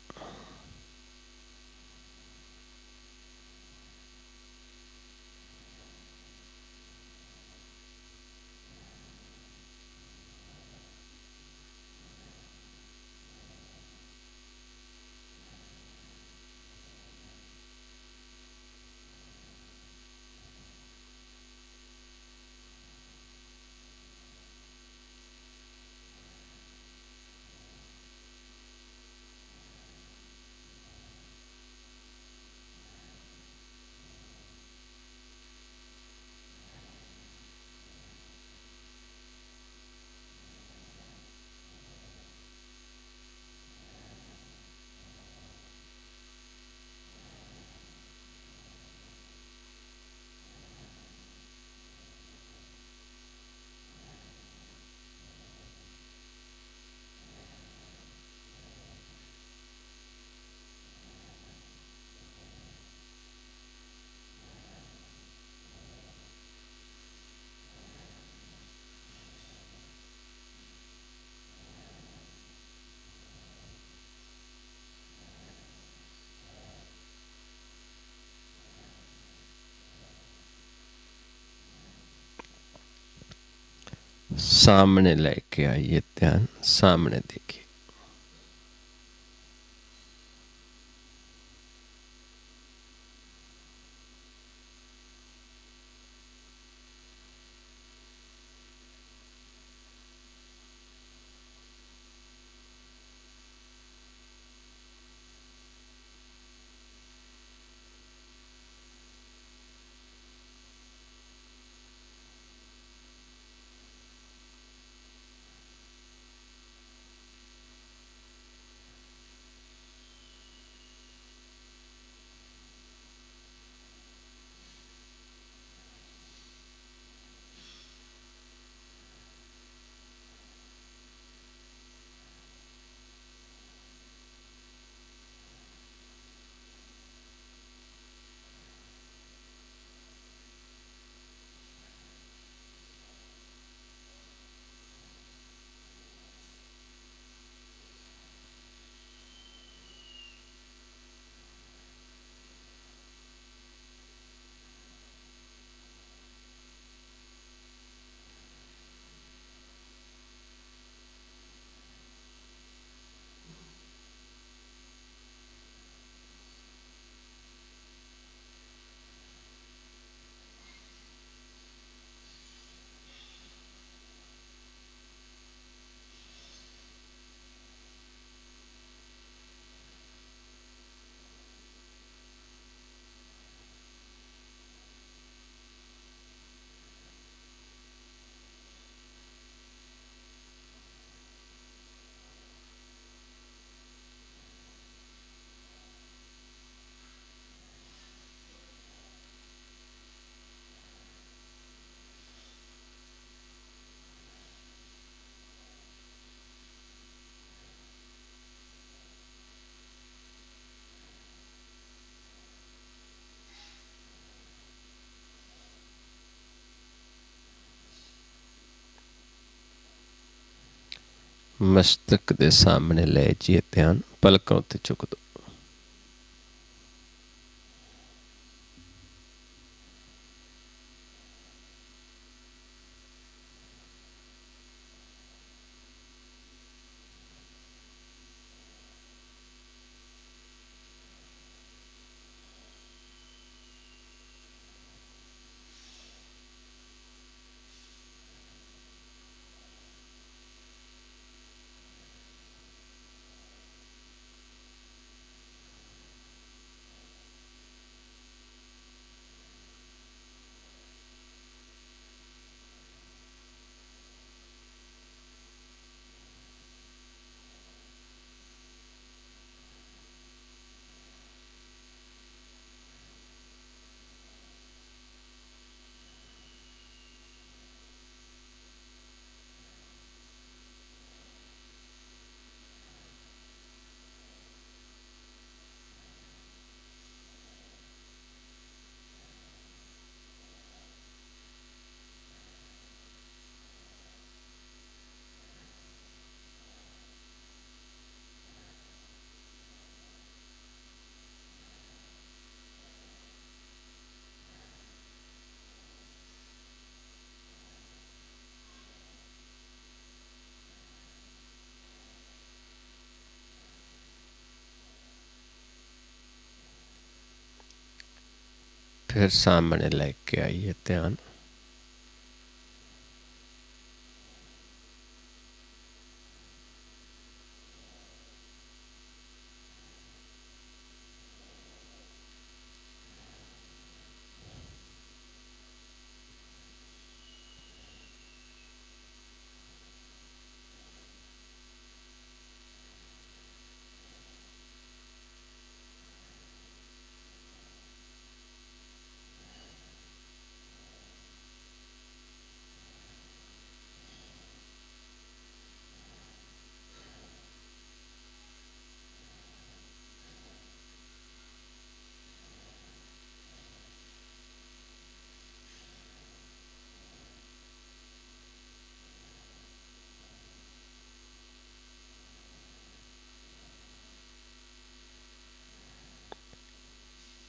सामने लेके आइए ध्यान, सामने देखिए। मस्तक दे सामने ले जिए ध्यान, पलकों ते चुक दो। फिर सामने लेके आइए ध्यान।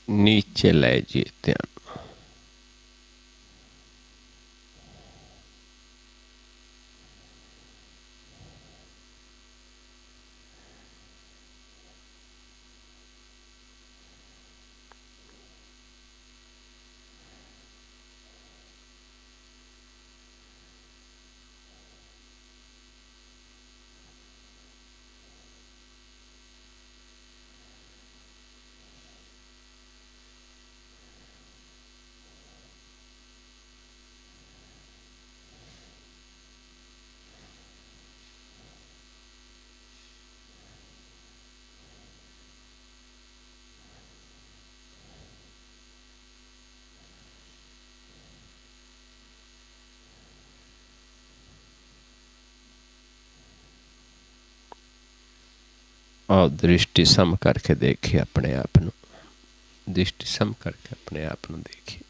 नीचे ले जिए ध्यान। और दृष्टि सम करके देखिए अपने आप ਨੂੰ। दृष्टि सम करके अपने आप ਨੂੰ देखिए।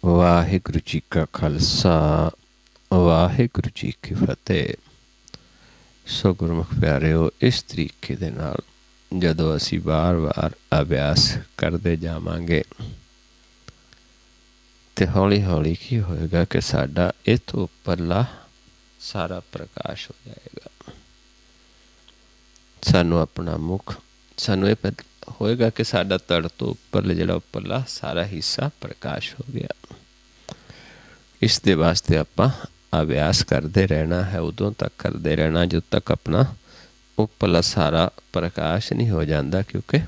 ਵਾਹਿਗੁਰੂ ਜੀ ਕਾ ਖਾਲਸਾ, ਵਾਹਿਗੁਰੂ ਜੀ ਕੀ ਫਤਿਹ। ਸੋ ਗੁਰਮੁਖ ਪਿਆਰਿਓ, ਇਸ ਤਰੀਕੇ ਦੇ ਨਾਲ ਜਦੋਂ ਅਸੀਂ ਵਾਰ-ਵਾਰ ਅਭਿਆਸ ਕਰਦੇ ਜਾਵਾਂਗੇ ਤੇ ਹੌਲੀ ਹੌਲੀ ਕੀ ਹੋਏਗਾ ਕਿ ਸਾਡਾ ਇਹ ਤੋਂ ਉੱਪਰਲਾ ਸਾਰਾ ਪ੍ਰਕਾਸ਼ ਹੋ ਜਾਏਗਾ। ਸਾਨੂੰ ਆਪਣਾ ਮੁਖ, ਸਾਨੂੰ ਇਹ ਹੋਏਗਾ ਕਿ ਸਾਡਾ ਤੜ ਤੋਂ ਉੱਪਰਲੇ ਜਿਹੜਾ ਉੱਪਰਲਾ ਸਾਰਾ ਹਿੱਸਾ ਪ੍ਰਕਾਸ਼ ਹੋ ਗਿਆ। ਇਸ ਦੇ ਵਾਸਤੇ ਆਪਾਂ ਅਭਿਆਸ ਕਰਦੇ ਰਹਿਣਾ ਹੈ, ਉਦੋਂ ਤੱਕ ਕਰਦੇ ਰਹਿਣਾ ਜਦੋਂ ਤੱਕ ਆਪਣਾ ਉੱਪਰਲਾ ਸਾਰਾ ਪ੍ਰਕਾਸ਼ ਨਹੀਂ ਹੋ ਜਾਂਦਾ, ਕਿਉਂਕਿ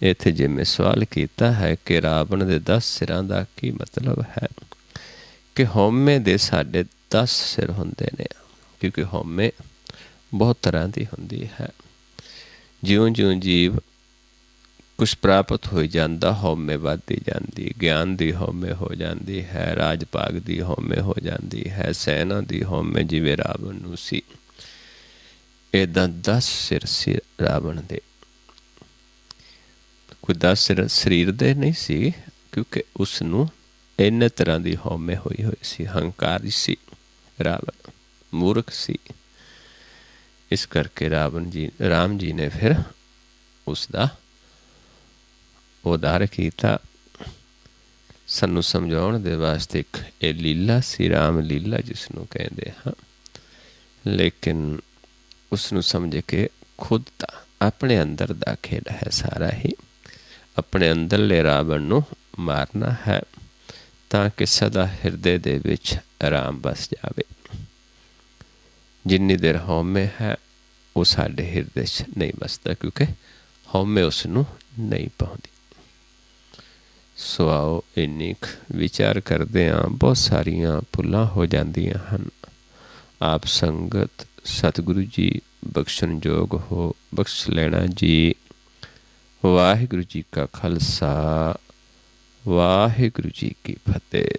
ਇੱਥੇ ਜਿਵੇਂ ਸਵਾਲ ਕੀਤਾ ਹੈ ਕਿ ਰਾਵਣ ਦੇ 10 ਸਿਰਾਂ ਦਾ ਕੀ ਮਤਲਬ ਹੈ, ਕਿ ਹਉਮੈ ਦੇ ਸਾਡੇ 10 ਸਿਰ ਹੁੰਦੇ ਨੇ, ਕਿਉਂਕਿ ਹਉਮੈ ਬਹੁਤ ਤਰ੍ਹਾਂ ਦੀ ਹੁੰਦੀ ਹੈ। ਜਿਉਂ-ਜਿਉਂ ਜੀਵ ਕੁਛ ਪ੍ਰਾਪਤ ਹੋਈ ਜਾਂਦਾ, ਹਉਮੈ ਵੱਧਦੀ ਜਾਂਦੀ, ਗਿਆਨ ਦੀ ਹਉਮੈ ਹੋ ਜਾਂਦੀ ਹੈ, ਰਾਜ ਭਾਗ ਦੀ ਹਉਮੈ ਹੋ ਜਾਂਦੀ ਹੈ, ਸੈਨਾ ਦੀ ਹਉਮੈ ਜਿਵੇਂ ਰਾਵਣ ਨੂੰ ਸੀ। ਇੱਦਾਂ 10 ਸਿਰ ਸੀ ਰਾਵਣ ਦੇ। ਕੋਈ 10 ਸਿਰ ਸਰੀਰ ਦੇ ਨਹੀਂ ਸੀ, ਕਿਉਂਕਿ ਉਸ ਨੂੰ ਇੰਨੇ ਤਰ੍ਹਾਂ ਦੀ ਹਉਮੈ ਹੋਈ ਸੀ। ਹੰਕਾਰੀ ਸੀ ਰਾਵਣ, ਮੂਰਖ ਸੀ। ਇਸ ਕਰਕੇ ਰਾਮ ਜੀ ਨੇ ਫਿਰ ਉਸ ਦਾ ਉਦਾਰ ਕੀਤਾ। ਸਾਨੂੰ ਸਮਝਾਉਣ ਦੇ ਵਾਸਤੇ ਇੱਕ ਇਹ ਲੀਲਾ ਸੀ, ਰਾਮ ਲੀਲਾ ਜਿਸ ਨੂੰ ਕਹਿੰਦੇ ਹਾਂ। ਲੇਕਿਨ ਉਸ ਨੂੰ ਸਮਝ ਕੇ ਖੁਦ ਦਾ ਆਪਣੇ ਅੰਦਰ ਦਾ ਖੇਡ ਹੈ ਸਾਰਾ ਹੀ। ਆਪਣੇ ਅੰਦਰਲੇ ਰਾਵਣ ਨੂੰ ਮਾਰਨਾ ਹੈ ਤਾਂ ਕਿ ਸਦਾ ਹਿਰਦੇ ਦੇ ਵਿੱਚ ਆਰਾਮ ਬਸ ਜਾਵੇ। ਜਿੰਨੀ ਦੇਰ ਹਉਮੈ ਹੈ ਉਹ ਸਾਡੇ ਹਿਰਦੇ 'ਚ ਨਹੀਂ ਬਸਦਾ, ਕਿਉਂਕਿ ਹਉਮੈ ਉਸ ਨੂੰ ਨਹੀਂ ਪਾਉਂਦੀ। ਸੋ ਆਓ ਇੰਨੀ ਕੁ ਵਿਚਾਰ ਕਰਦੇ ਹਾਂ। ਬਹੁਤ ਸਾਰੀਆਂ ਭੁੱਲਾਂ ਹੋ ਜਾਂਦੀਆਂ ਹਨ। ਆਪ ਸੰਗਤ ਸਤਿਗੁਰੂ ਜੀ ਬਖਸ਼ਣਯੋਗ ਹੋ, ਬਖਸ਼ ਲੈਣਾ ਜੀ। ਵਾਹਿਗੁਰੂ ਜੀ ਕਾ ਖਾਲਸਾ, ਵਾਹਿਗੁਰੂ ਜੀ ਕੀ ਫਤਿਹ।